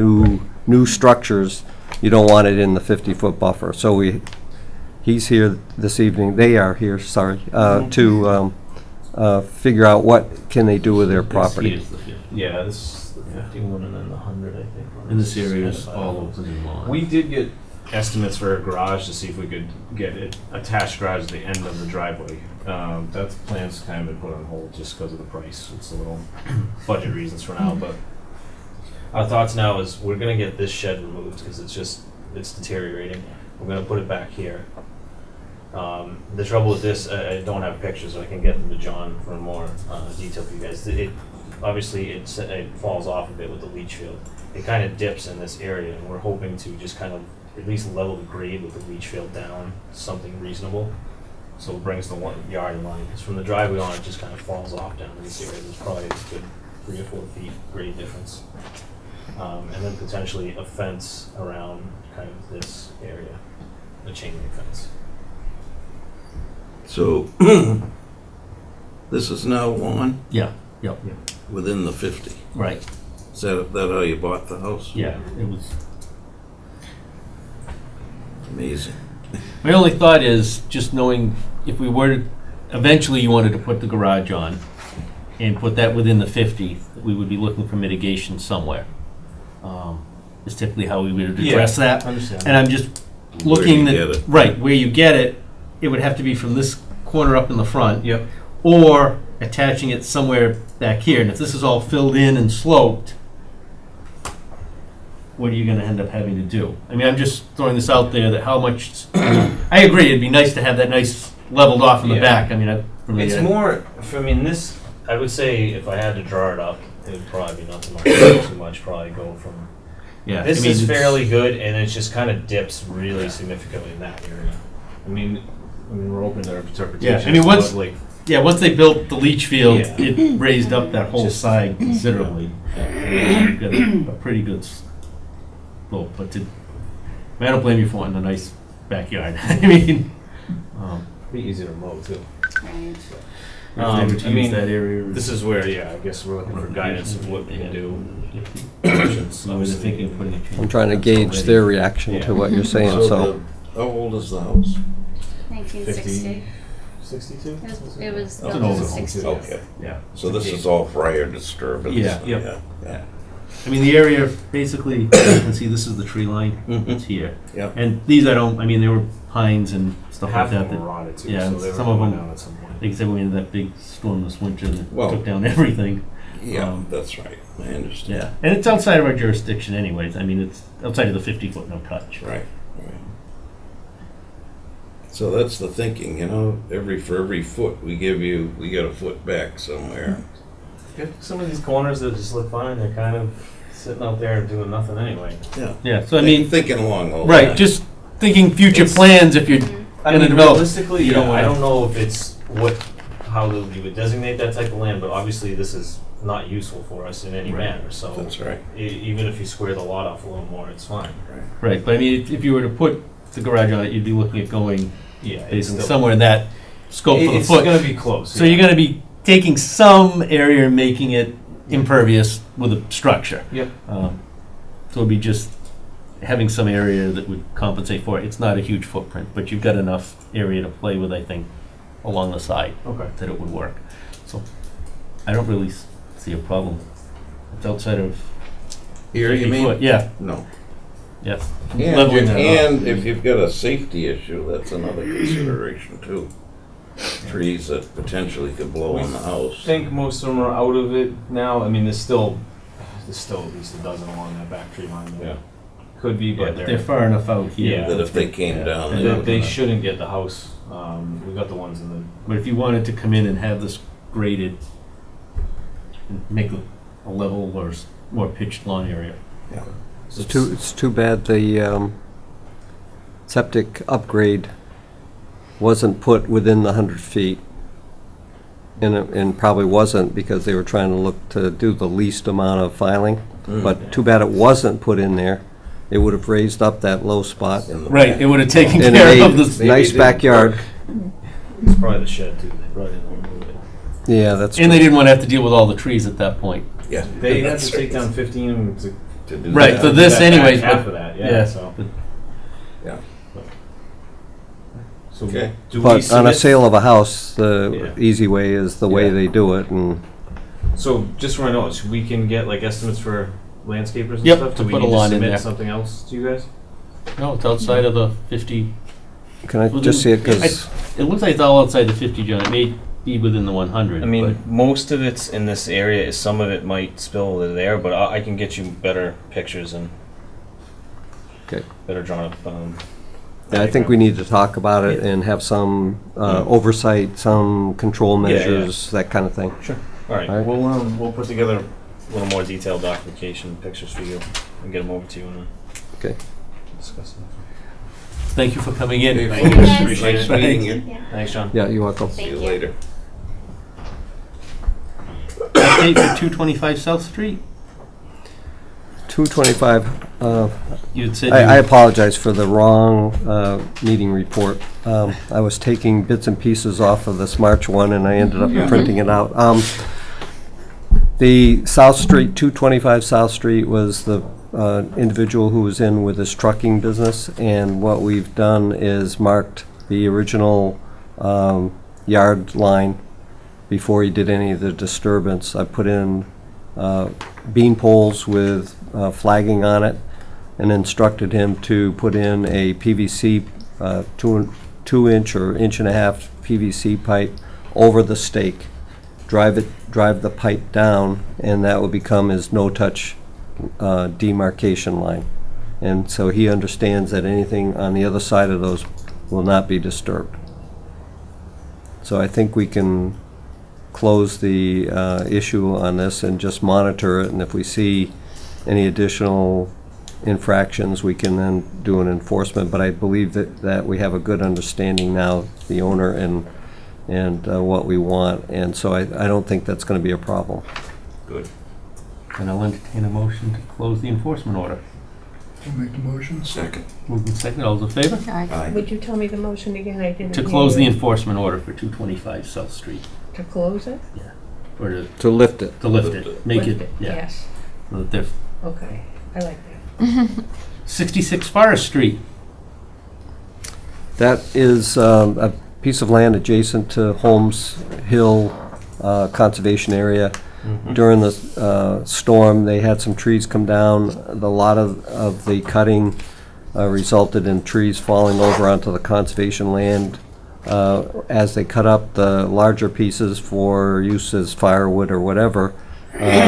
new structures, you don't want it in the 50-foot buffer. So he's here this evening, they are here, sorry, to figure out what can they do with their property.
Yeah, this is the 51 and then the 100, I think.
And this area is all open and lawn.
We did get estimates for a garage to see if we could get it attached garage at the end of the driveway. That plan's kind of been put on hold just because of the price. It's a little budget reasons for now, but our thoughts now is we're gonna get this shed removed because it's deteriorating. We're gonna put it back here. The trouble with this, I don't have pictures, so I can get them to John for more detail for you guys. Obviously it falls off a bit with the leach field. It kind of dips in this area, and we're hoping to just kind of at least level the grade with the leach field down to something reasonable. So it brings the 1 yard in line, because from the driveway on, it just kind of falls off down in this area. There's probably a good 3 or 4 feet grade difference. And then potentially a fence around kind of this area, a chain link fence.
So, this is now lawn?
Yeah, yep.
Within the 50?
Right.
Is that how you bought the house?
Yeah, it was.
Amazing.
My only thought is just knowing if we were to, eventually you wanted to put the garage on and put that within the 50, we would be looking for mitigation somewhere. Is typically how we would address that.
Understand.
And I'm just
Where
looking
you
that,
get it.
right, where you get it, it would have to be from this corner up in the front.
Yep.
Or attaching it somewhere back here. And if this is all filled in and sloped, what are you going to end up having to do? I mean, I'm just throwing this out there that how much. I agree, it'd be nice to have that nice leveled off in the
Yeah.
back. I mean,
It's more, this, I would say if I had to draw it up, it would probably be nothing like too much, probably go from.
Yeah,
This
I mean,
is
it's-
fairly good, and it just kind of dips really significantly in that area. I mean, I mean, we're open to
Yeah,
interpretation.
I mean, once,
but, like,
once they built the leach field,
Yeah.
it raised up that whole
Just-
side considerably. You've got a pretty good slope, but I don't blame you for wanting a nice backyard. I mean,
be easier to mow too.
Right.
if they were to
I
use
mean,
that area.
this is where, yeah, I guess we're looking for guidance of what we can do.
I was thinking of putting a change.
I'm trying to gauge their reaction to what you're saying, so.
How old is the house?
1960.
62?
It was
Oh,
built
an
in
older
the
home,
60s.
Okay.
Yeah.
So this is all prior disturbance?
Yeah.
Yeah.
I mean, the area, basically, you can see this is the tree line, it's here.
Yep.
And these I mean, there were pines and stuff like
Half
that.
of them
that-
were rotted too,
Yeah,
so they were
some of
going
them,
down at some point.
like I said, we had that big storm this winter that
Well,
took down everything.
Yeah, that's right. I understand.
Yeah, and it's outside of our jurisdiction anyways. I mean, it's outside of the 50-foot no touch.
Right. So that's the thinking, you know, for every foot we give you, we get a foot back somewhere.
Some of these corners that just look fine, they're kind of sitting out there doing nothing anyway.
Yeah.
Yeah, so I mean,
Thinking along those
right,
lines.
just thinking future plans if you're
I
gonna
mean,
develop.
realistically,
you
yeah,
don't
I
wanna-
don't know if it's how you would designate that type of land, but obviously this is not useful for us in any
Right.
manner, so.
That's right.
Even if you square the lot off a little more, it's fine.
Right, but I mean, if you were to put the garage on it, you'd be looking at going
Yeah. it's
basically
still-
somewhere in that scope for the
It's
foot.
gonna be close.
So you're gonna be taking some area and making it impervious with a structure.
Yep.
So it'd be just having some area that would compensate for it. It's not a huge footprint, but you've got enough area to play with, I think, along the side.
Okay.
That it would work. So I don't really see a problem. It's outside of
Here, you
50
mean?
foot. Yeah,
No.
yeah.
And,
Leveling that off.
and if you've got a safety issue, that's another consideration too. Trees that potentially could blow on the house.
I think most of them are out of it now. I mean, there's still at least a dozen along that back tree line. That could be,
Yeah,
but
but they're far enough out here.
Yeah.
That if they came down,
They,
they would.
they shouldn't get the house. We got the ones in the.
But if you wanted to come in and have this graded, and make a level or more pitched lawn area.
Yeah.
It's too bad the septic upgrade wasn't put within the 100 feet. And probably wasn't because they were trying to look to do the least amount of filing. But too bad it wasn't put in there. It would have raised up that low spot.
Right, it would have taken
And
care
made
of this.
nice backyard.
It's probably the shed too. They brought in a little bit.
Yeah, that's
And they
true.
didn't want to have to deal with all the trees at that point.
Yeah.
They had
that's
to take
right.
down 15 to
do
Right,
that.
so this
that back
anyways,
half
but-
of that, yeah.
yeah,
So.
but-
Yeah.
So
Okay.
do we
But on a
submit-
sale of a house, the
Yeah.
easy way is the way
Yeah.
they do it, and
So just for my notes, we can get like estimates for landscapers and
Yep,
stuff.
to
Do we
put a
need to
lawn in
submit
there.
something else to you guys?
No, it's outside of the 50.
can I just see it, because
It looks like it's all outside the 50, John. It may be within the 100.
I mean, most of it's in this area. Some of it might spill to there, but I can get you better pictures and better drawn up.
yeah, I think we need to talk about it and have some oversight, some control
Yeah, yeah.
measures, that kind of thing.
Sure. All right.
All right.
We'll put together a little more detailed documentation, pictures for you, and get them over to you and
Okay.
discuss them.
Thank you for coming in.
Hey,
Thank
folks,
you.
appreciate
Nice
it.
meeting
Thank
you. Thanks, John.
Yeah, you're welcome.
See you later.
Update for 225 South Street?
225,
You'd said
I
you-
apologize for the wrong meeting report. I was taking bits and pieces off of this March one, and I ended up printing it out. The South Street, 225 South Street was the individual who was in with his trucking business, and what we've done is marked the original yard line before he did any of the disturbance. I put in bean poles with flagging on it and instructed him to put in a PVC 2-inch or 1.5-inch PVC pipe over the stake. Drive the pipe down, and that will become his no-touch demarcation line. And so he understands that anything on the other side of those will not be disturbed. So I think we can close the issue on this and just monitor it, and if we see any additional infractions, we can then do an enforcement. But I believe that we have a good understanding now, the owner and what we want. And so I don't think that's going to be a problem.
Good.
And I'll entertain a motion to close the enforcement order.
I'll make the motion.
Second.
Moved and seconded, all those in favor?
Aye.
Would you tell me the motion again? I didn't
To
hear
close the
you.
enforcement order for 225 South Street.
To close it?
Or to
lift it.
To lift it. Make
Lift
it, yeah.
Yes,
So that they're
okay, I like that.
66 Forest Street.
That is a piece of land adjacent to Holmes Hill Conservation Area. During the storm, they had some trees come down. A lot of the cutting resulted in trees falling over onto the conservation land. As they cut up the larger pieces for use as firewood or whatever,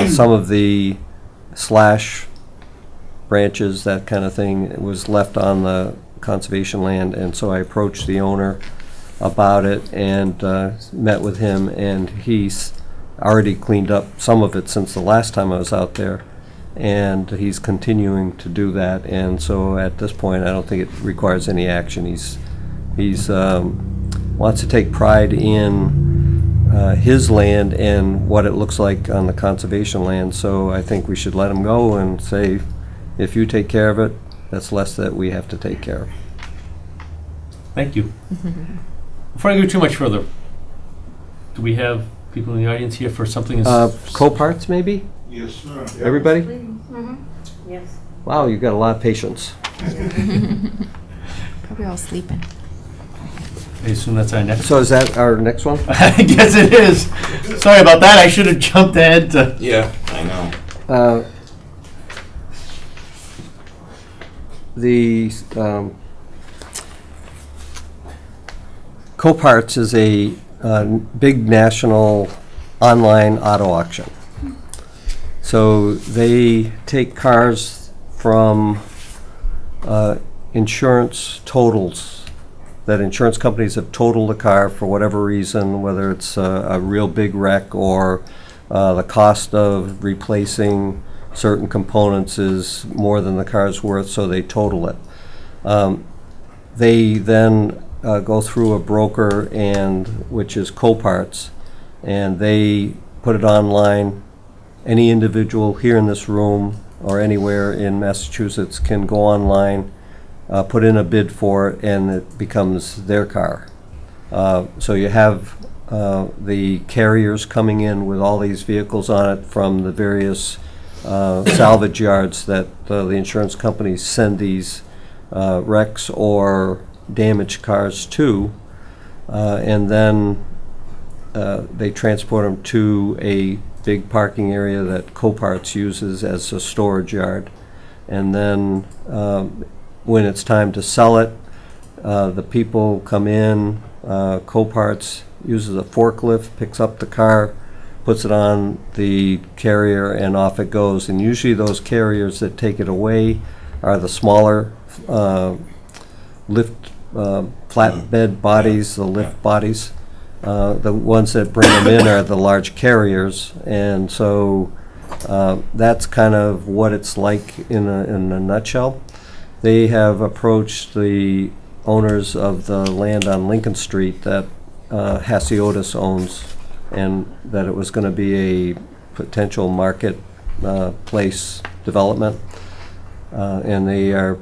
some of the slash branches, that kind of thing, was left on the conservation land. And so I approached the owner about it and met with him, and he's already cleaned up some of it since the last time I was out there, and he's continuing to do that. And so at this point, I don't think it requires any action. He's wants to take pride in his land and what it looks like on the conservation land. So I think we should let him go and say, if you take care of it, that's less that we have to take care of.
Thank you. Before I go too much further, do we have people in the audience here for something?
Coparts, maybe?
Yes, sir.
Everybody?
Yes.
Wow, you've got a lot of patience.
Probably all sleeping.
I assume that's our next.
So is that our next one?
I guess it is. Sorry about that. I should have jumped ahead to.
Yeah, I know.
The Coparts is a big national online auto auction. So they take cars from insurance totals, that insurance companies have totaled a car for whatever reason, whether it's a real big wreck or the cost of replacing certain components is more than the car's worth, so they total it. They then go through a broker, which is Coparts, and they put it online. Any individual here in this room or anywhere in Massachusetts can go online, put in a bid for it, and it becomes their car. So you have the carriers coming in with all these vehicles on it from the various salvage yards that the insurance companies send these wrecks or damaged cars to, and then they transport them to a big parking area that Coparts uses as a storage yard. And then when it's time to sell it, the people come in, Coparts uses a forklift, picks up the car, puts it on the carrier, and off it goes. And usually those carriers that take it away are the smaller flatbed bodies, the lift bodies. The ones that bring them in are the large carriers, and so that's kind of what it's like in a nutshell. They have approached the owners of the land on Lincoln Street that Hasiotis owns, and that it was going to be a potential market place development, and they are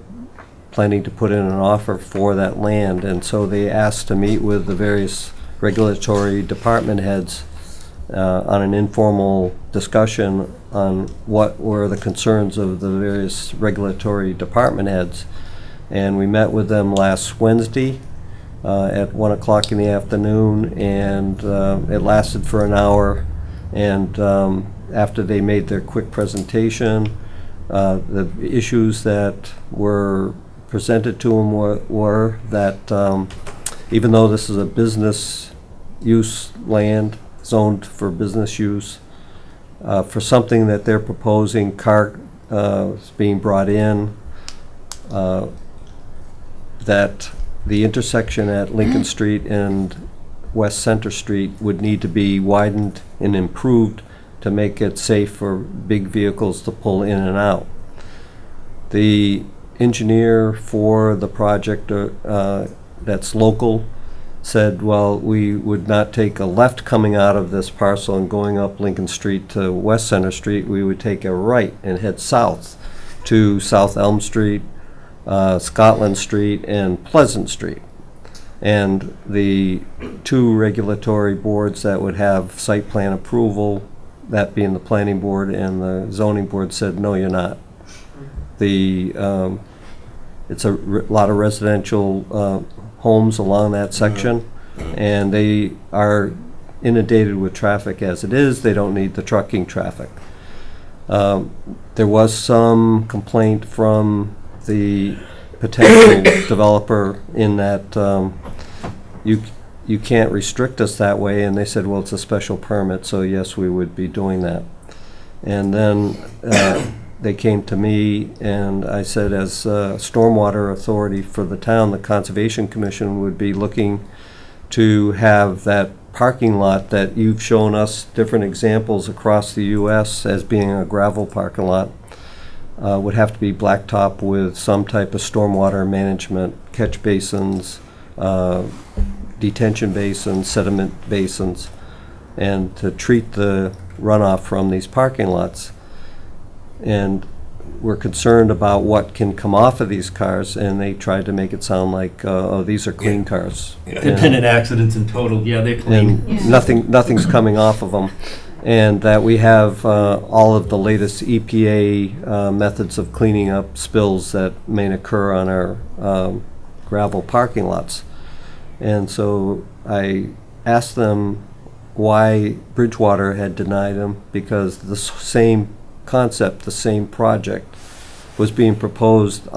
planning to put in an offer for that land. And so they asked to meet with the various regulatory department heads on an informal discussion on what were the concerns of the various regulatory department heads. And we met with them last Wednesday at 1 o'clock in the afternoon, and it lasted for an hour. And after they made their quick presentation, the issues that were presented to them were that even though this is a business use land, zoned for business use, for something that they're proposing, car is being brought in, that the intersection at Lincoln Street and West Center Street would need to be widened and improved to make it safe for big vehicles to pull in and out. The engineer for the project that's local said, well, we would not take a left coming out of this parcel and going up Lincoln Street to West Center Street. We would take a right and head south to South Elm Street, Scotland Street, and Pleasant Street. And the two regulatory boards that would have site plan approval, that being the planning board and the zoning board, said, no, you're not. It's a lot of residential homes along that section, and they are inundated with traffic as it is. They don't need the trucking traffic. There was some complaint from the potential developer in that you can't restrict us that way, and they said, well, it's a special permit, so yes, we would be doing that. And then they came to me, and I said, as stormwater authority for the town, the Conservation Commission would be looking to have that parking lot that you've shown us different examples across the U.S. as being a gravel parking lot, would have to be blacktop with some type of stormwater management, catch basins, detention basins, sediment basins, and to treat the runoff from these parking lots. And we're concerned about what can come off of these cars, and they tried to make it sound like, oh, these are clean cars.
Dependent accidents in total, yeah, they're clean.
And nothing's coming off of them. And that we have all of the latest EPA methods of cleaning up spills that may occur on our gravel parking lots. And so I asked them why Bridgewater had denied them, because the same concept, the same project, was being proposed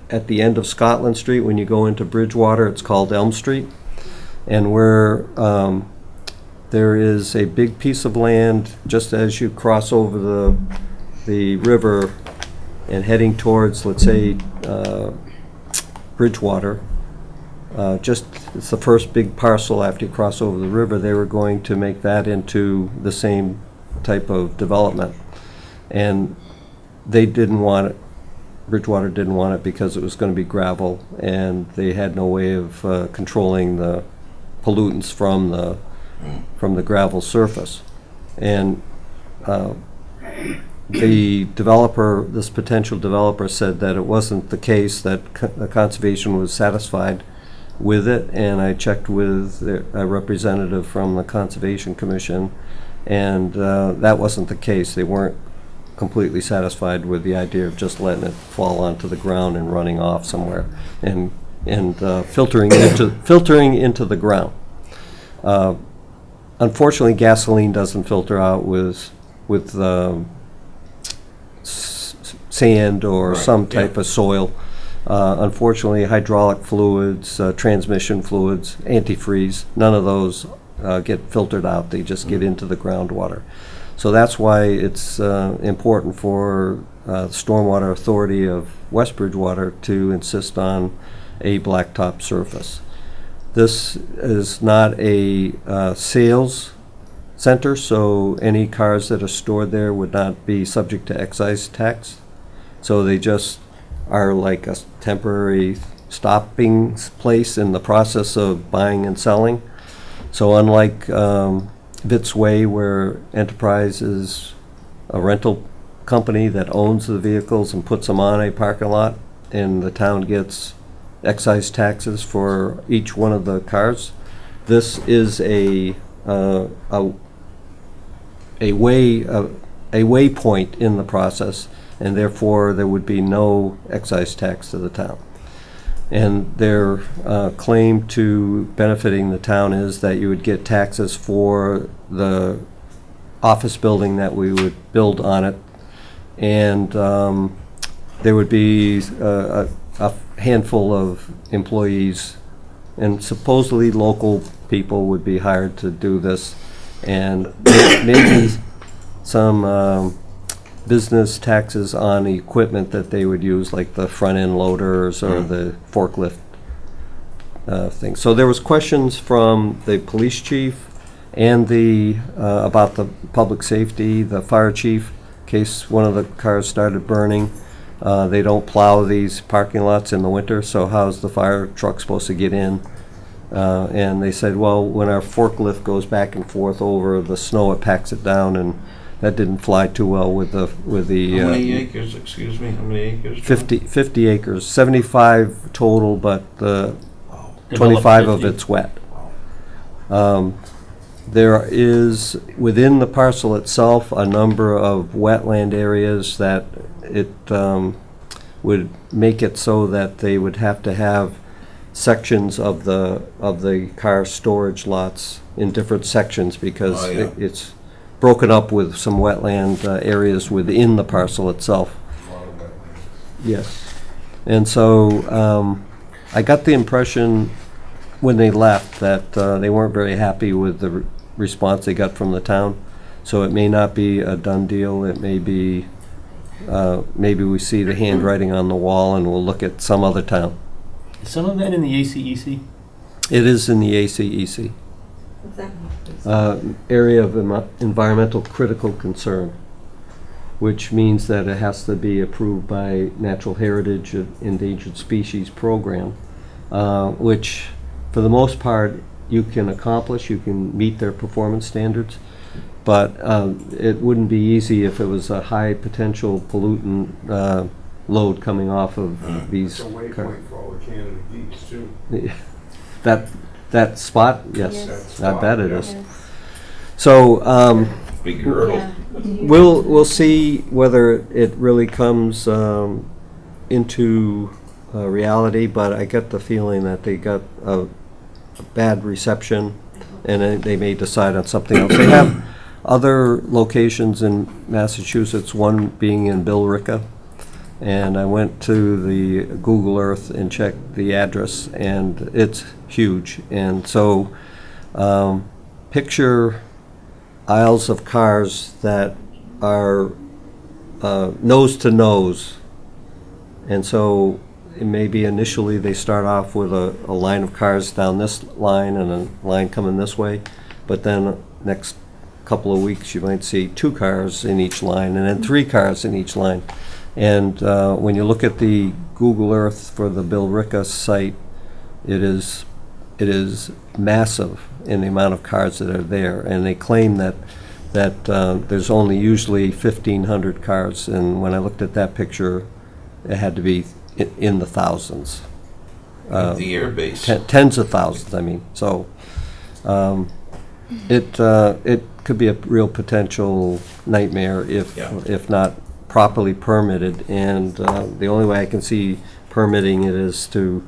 at the end of Scotland Street. When you go into Bridgewater, it's called Elm Street, and where there is a big piece of land just as you cross over the river and heading towards, let's say, Bridgewater. It's the first big parcel after you cross over the river. They were going to make that into the same type of development. And they didn't want it, Bridgewater didn't want it, because it was going to be gravel, and they had no way of controlling the pollutants from the gravel surface. And the developer, this potential developer, said that it wasn't the case, that the conservation was satisfied with it, and I checked with a representative from the Conservation Commission, and that wasn't the case. They weren't completely satisfied with the idea of just letting it fall onto the ground and running off somewhere and filtering into the ground. Unfortunately, gasoline doesn't filter out with sand or some type of soil. Unfortunately, hydraulic fluids, transmission fluids, antifreeze, none of those get filtered out. They just get into the groundwater. So that's why it's important for Stormwater Authority of West Bridgewater to insist on a blacktop surface. This is not a sales center, so any cars that are stored there would not be subject to excise tax. So they just are like a temporary stopping place in the process of buying and selling. So unlike Vitz Way, where Enterprise is a rental company that owns the vehicles and puts them on a parking lot, and the town gets excise taxes for each one of the cars, this is a waypoint in the process, and therefore there would be no excise tax to the town. And their claim to benefiting the town is that you would get taxes for the office building that we would build on it, and there would be a handful of employees, and supposedly local people would be hired to do this, and maybe some business taxes on equipment that they would use, like the front-end loaders or the forklift thing. So there was questions from the police chief and about the public safety, the fire chief, in case one of the cars started burning. They don't plow these parking lots in the winter, so how's the fire truck supposed to get in? And they said, well, when our forklift goes back and forth over the snow, it packs it down, and that didn't fly too well with the
How many acres, excuse me, how many acres?
50 acres, 75 total, but
Developed
25 of
50.
it's wet. There is, within the parcel itself, a number of wetland areas that it would make it so that they would have to have sections of the car storage lots in different sections, because
Oh, yeah.
it's broken up with some wetland areas within the parcel itself. Yes. And so I got the impression when they left that they weren't very happy with the response they got from the town. So it may not be a done deal. It may be, maybe we see the handwriting on the wall and we'll look at some other town.
Is some of that in the ACEC?
It is in the ACEC.
What's that?
Area of environmental critical concern, which means that it has to be approved by Natural Heritage Endangered Species Program, which for the most part you can accomplish, you can meet their performance standards, but it wouldn't be easy if it was a high potential pollutant load coming off of these.
It's a waypoint for all the Canada geese too.
That spot, yes,
Yes.
I bet it
Yeah.
is. So,
Big hurdle.
we'll see whether it really comes into reality, but I get the feeling that they got a bad reception, and they may decide on something else. They have other locations in Massachusetts, one being in Billerica, and I went to the Google Earth and checked the address, and it's huge. And so picture aisles of cars that are nose to nose. And so maybe initially they start off with a line of cars down this line and a line coming this way, but then next couple of weeks you might see 2 cars in each line and then 3 cars in each line. And when you look at the Google Earth for the Billerica site, it is massive in the amount of cars that are there, and they claim that there's only usually 1,500 cars, and when I looked at that picture, it had to be in the thousands.
The air base.
Tens of thousands, I mean. So it could be a real potential nightmare if not properly permitted, and the only way I can see permitting it is to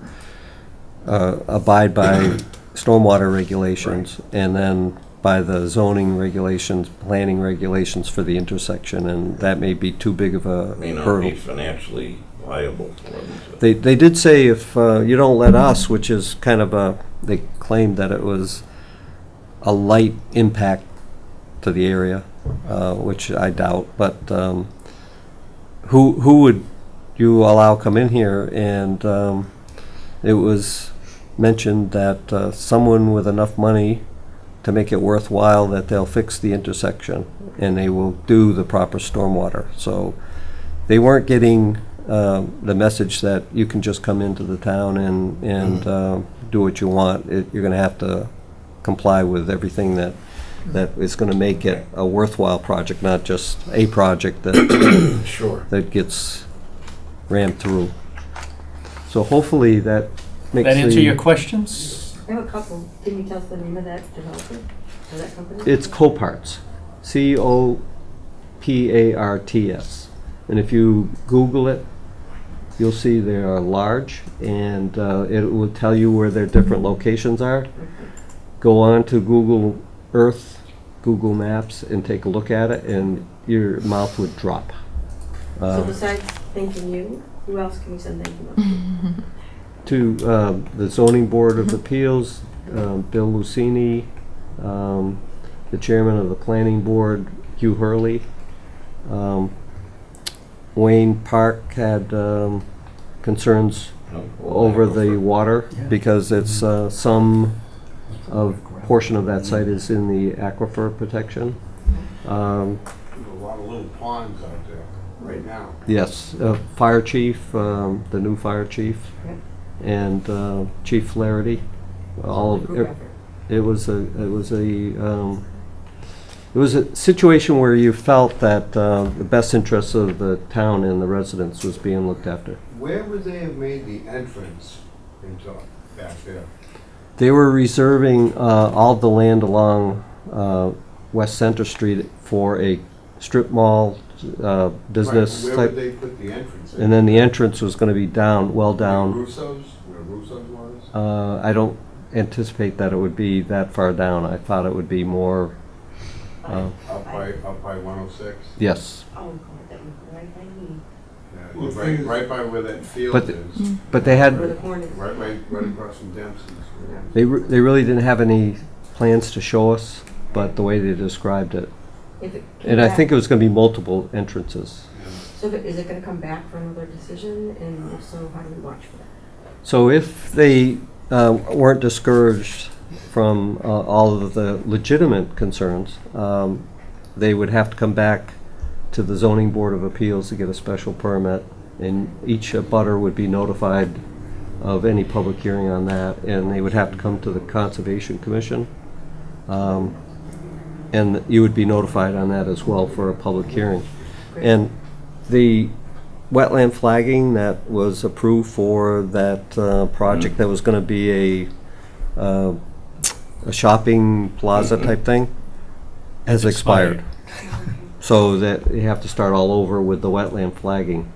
abide by stormwater regulations, and then by the zoning regulations, planning regulations for the intersection, and that may be too big of a
May not
hurdle.
be financially viable for them to.
They did say if you don't let us, which is kind of they claimed that it was a light impact to the area, which I doubt, but who would you allow come in here? And it was mentioned that someone with enough money to make it worthwhile, that they'll fix the intersection and they will do the proper stormwater. So they weren't getting the message that you can just come into the town and do what you want. You're going to have to comply with everything that is going to make it a worthwhile project, not just a project that
Sure.
that gets rammed through. So hopefully that makes
That answer
the-
your questions?
I have a couple. Can you tell us the name of that developer, or that company?
It's Coparts, Coparts. And if you Google it, you'll see they are large, and it will tell you where their different locations are. Go on to Google Earth, Google Maps, and take a look at it, and your mouth would drop.
So besides thanking you, who else can we send thank you notes
To the Zoning Board of Appeals, Bill Lucini, the Chairman of the Planning Board, Hugh Hurley. Wayne Park had concerns over the water because it's some portion of that site is in the aquifer protection.
There's a lot of little ponds out there.
right now.
Yes, fire chief, the new fire chief, and Chief Flaherty. All of it, it was a situation where you felt that the best interests of the town and the residents was being looked after.
Where would they have made the entrance into back there?
They were reserving all the land along West Center Street for a strip mall business
Right, where
type.
would they put the entrance?
And then the entrance was going to be down, well down.
Russo's, where Russo's was?
I don't anticipate that it would be that far down. I thought it would be more.
Up by 106?
Yes.
Oh, God, that was right by me.
Yeah, right by where that field
But
is.
but they had.
Where the corn is.
Right across from Dempsey's.
They really didn't have any plans to show us, but the way they described it.
If it came
And I
back-
think it was going to be multiple entrances.
So is it gonna come back for another decision, and if so, how do we watch for that?
So if they weren't discouraged from all of the legitimate concerns, they would have to come back to the Zoning Board of Appeals to get a special permit, and each abutter would be notified of any public hearing on that, and they would have to come to the Conservation Commission. And you would be notified on that as well for a public hearing. And the wetland flagging that was approved for that project that was going to be a shopping plaza type thing has expired. So that you have to start all over with the wetland flagging.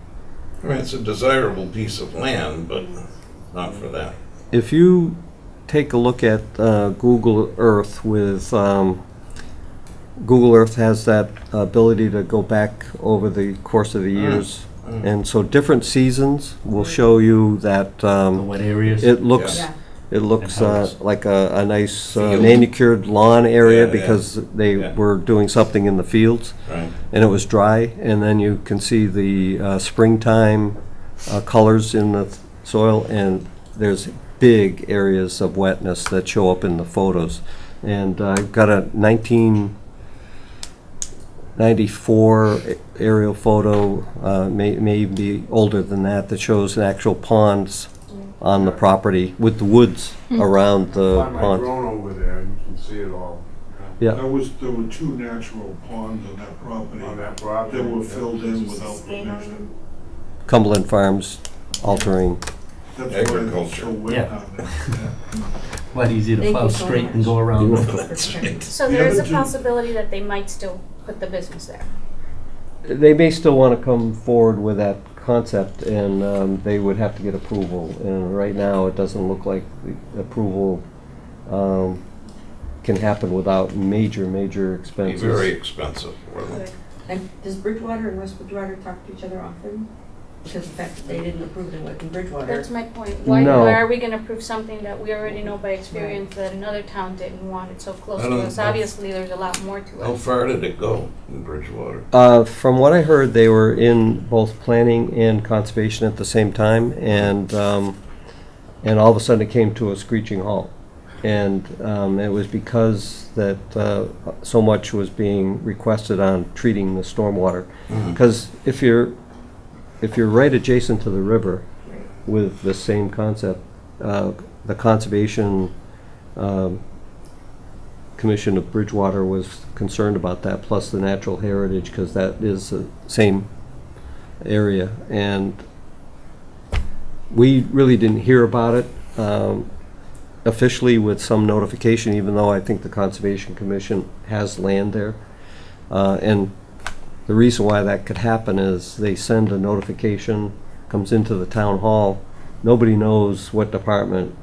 I mean, it's a desirable piece of land, but not for that.
If you take a look at Google Earth with Google Earth has that ability to go back over the course of the years. And so different seasons will show you that
wet areas.
it looks
Yeah.
it looks like a nice
Field.
manicured lawn area
Yeah,
because they were doing something in the fields.
Right.
And it was dry, and then you can see the springtime colors in the soil, and there's big areas of wetness that show up in the photos. And I've got a 1994 aerial photo, may even be older than that, that shows actual ponds on the property with the woods around the
Fly my
pond.
drone over there and you can see it all.
Yeah.
There were two natural ponds on that property.
On that property.
That were filled in without permission.
Cumberland Farms altering.
That's why it's
Agriculture.
so wet
Yeah.
down there.
A lot easier to
Thank
plow
you so
straight
much.
than go around.
So there is a possibility that they might still put the business there.
They may still want to come forward with that concept, and they would have to get approval. And right now, it doesn't look like the approval can happen without major
Be
expenses.
very expensive for them.
And does Bridgewater and West Bridgewater talk to each other often? Because the fact that they didn't approve it in Bridgewater.
That's my point. Why
No.
are we gonna prove something that we already know by experience that another town didn't want it so close
I
to
don't
us?
know.
Obviously, there's a lot more to
How
it.
far did it go in Bridgewater?
From what I heard, they were in both planning and conservation at the same time, and all of a sudden it came to a screeching halt. And it was because that so much was being requested on treating the stormwater. Because if you're right adjacent to the river with the same concept, the Conservation Commission of Bridgewater was concerned about that, plus the natural heritage, because that is the same area. And we really didn't hear about it officially with some notification, even though I think the Conservation Commission has land there. And the reason why that could happen is they send a notification, comes into the town hall, nobody knows what department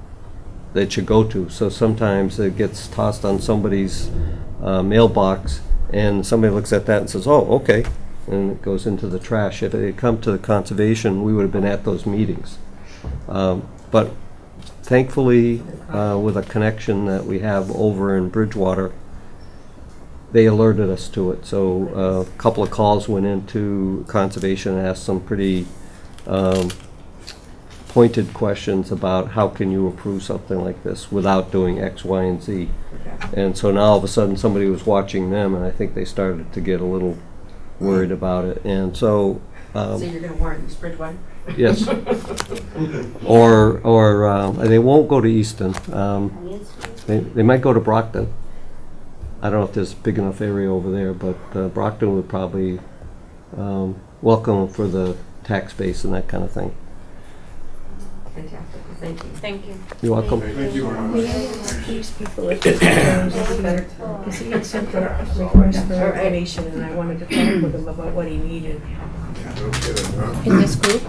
it should go to. So sometimes it gets tossed on somebody's mailbox, and somebody looks at that and says, oh, okay, and it goes into the trash. If it had come to the conservation, we would have been at those meetings. But thankfully, with a connection that we have over in Bridgewater, they alerted us to it. So a couple of calls went into conservation and asked some pretty pointed questions about how can you approve something like this without doing X, Y, and Z. And so now all of a sudden somebody was watching them, and I think they started to get a little worried about it. And so
So you're gonna warrant East Bridgewater?
Yes. Or they won't go to Easton. They might go to Brockton. I don't know if there's a big enough area over there, but Brockton would probably welcome for the tax base and that kind of thing.
Fantastic, thank you.
Thank you.
You're welcome.
Thank you.
We have these people at because he had sent a request for information and I wanted to talk with him about what he needed. In this group,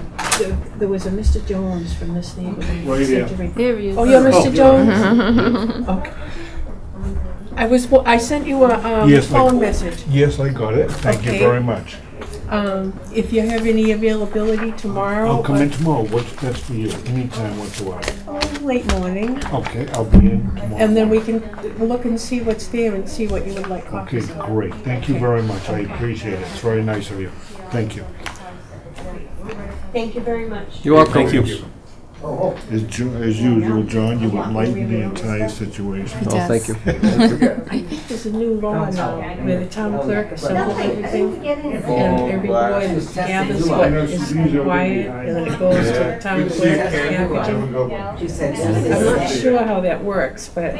there was a Mr. Jones from this neighborhood.
Right here.
There he is. Oh, you're Mr. Jones? Okay. I sent you a phone message.
Yes, I got it. Thank you
Okay.
very much.
If you have any availability tomorrow.
I'll come in tomorrow. What's best for you? Anytime whatsoever.
Late morning.
Okay, I'll be in tomorrow.
And then we can look and see what's there and see what you would like
Okay,
copies of.
great. Thank you very much. I appreciate it. It's very nice of you. Thank you.
Thank you very much.
You're welcome.
Thank you.
As usual, John, you enlightened the entire situation.
Oh, thank you.
I think there's a new law now where the town clerk assembles everything and every board gathers what is required and then it goes to the town clerk packaging. I'm not sure how that works, but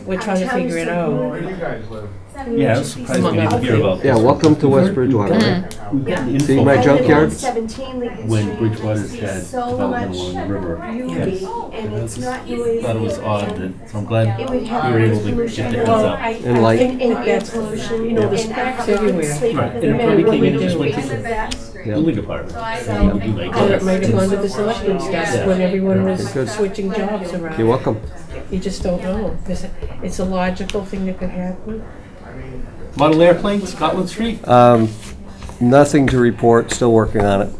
we're trying to figure it out.
Yeah, I was surprised we didn't hear about this.
Yeah, welcome to West Bridgewater.
We've gotten
See
info
my junkyard?
when Bridgewater's had development along the river. Yes. And I just thought it was odd that, so I'm glad we were able to get the heads
Well,
up.
And light.
I think that's, you know, there's cracks everywhere.
Right, and it probably came in and just went to the building department. And you might
Or
get
it might have gone to the selectmen's desk when everyone was
Good.
switching jobs around.
You're welcome.
You just don't know. It's a logical thing that could happen.
Model airplane, Scotland Street.
Nothing to report, still working on it.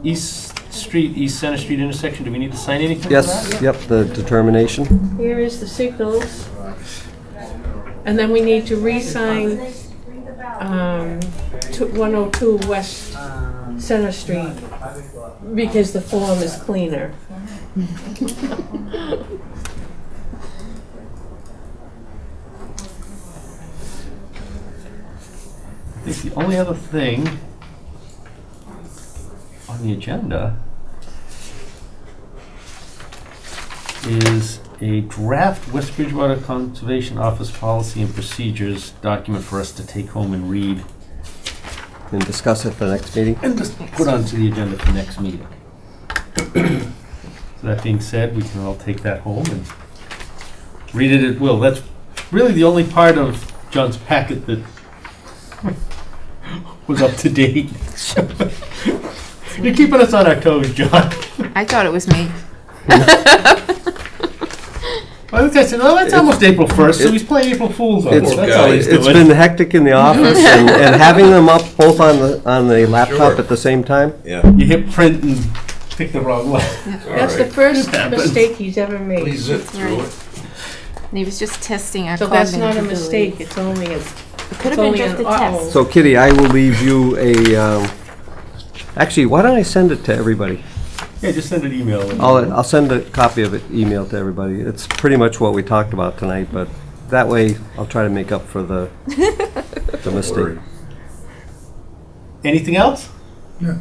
East Street, East Center Street intersection, do we need to sign anything for
Yes,
that?
yep, the determination.
Here is the signals. And then we need to re-sign 102 West Center Street because the form is cleaner.
I think the only other thing on the agenda is a draft West Bridgewater Conservation Office policy and procedures document for us to take home and read
And discuss it for the next meeting.
and just put onto the agenda for next meeting. So that being said, we can all take that home and read it at will. That's really the only part of John's packet that was up to date. You're keeping us on our toes, John.
I thought it was me.
Well, I said, well, that's almost April 1st, so he's playing April Fool's on us. That's all he's
It's
doing.
been hectic in the office and having them up both on the laptop
Sure.
at the same time.
Yeah.
You hit print and pick the wrong one.
That's the first mistake he's ever made.
Please zip through it.
And he was just testing our
So that's
cognitive
not a
ability.
mistake, it's only a.
It could have been just a test.
So Kitty, I will leave you a, actually, why don't I send it to everybody?
Yeah, just send an email.
I'll send a copy of it, email to everybody. It's pretty much what we talked about tonight, but that way I'll try to make up for the mistake.
Anything else?
Yeah,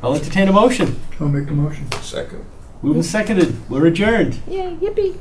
I'll entertain a motion.
I'll make the motion.
Second.
Moved and seconded. We're adjourned.
Yay, yippee.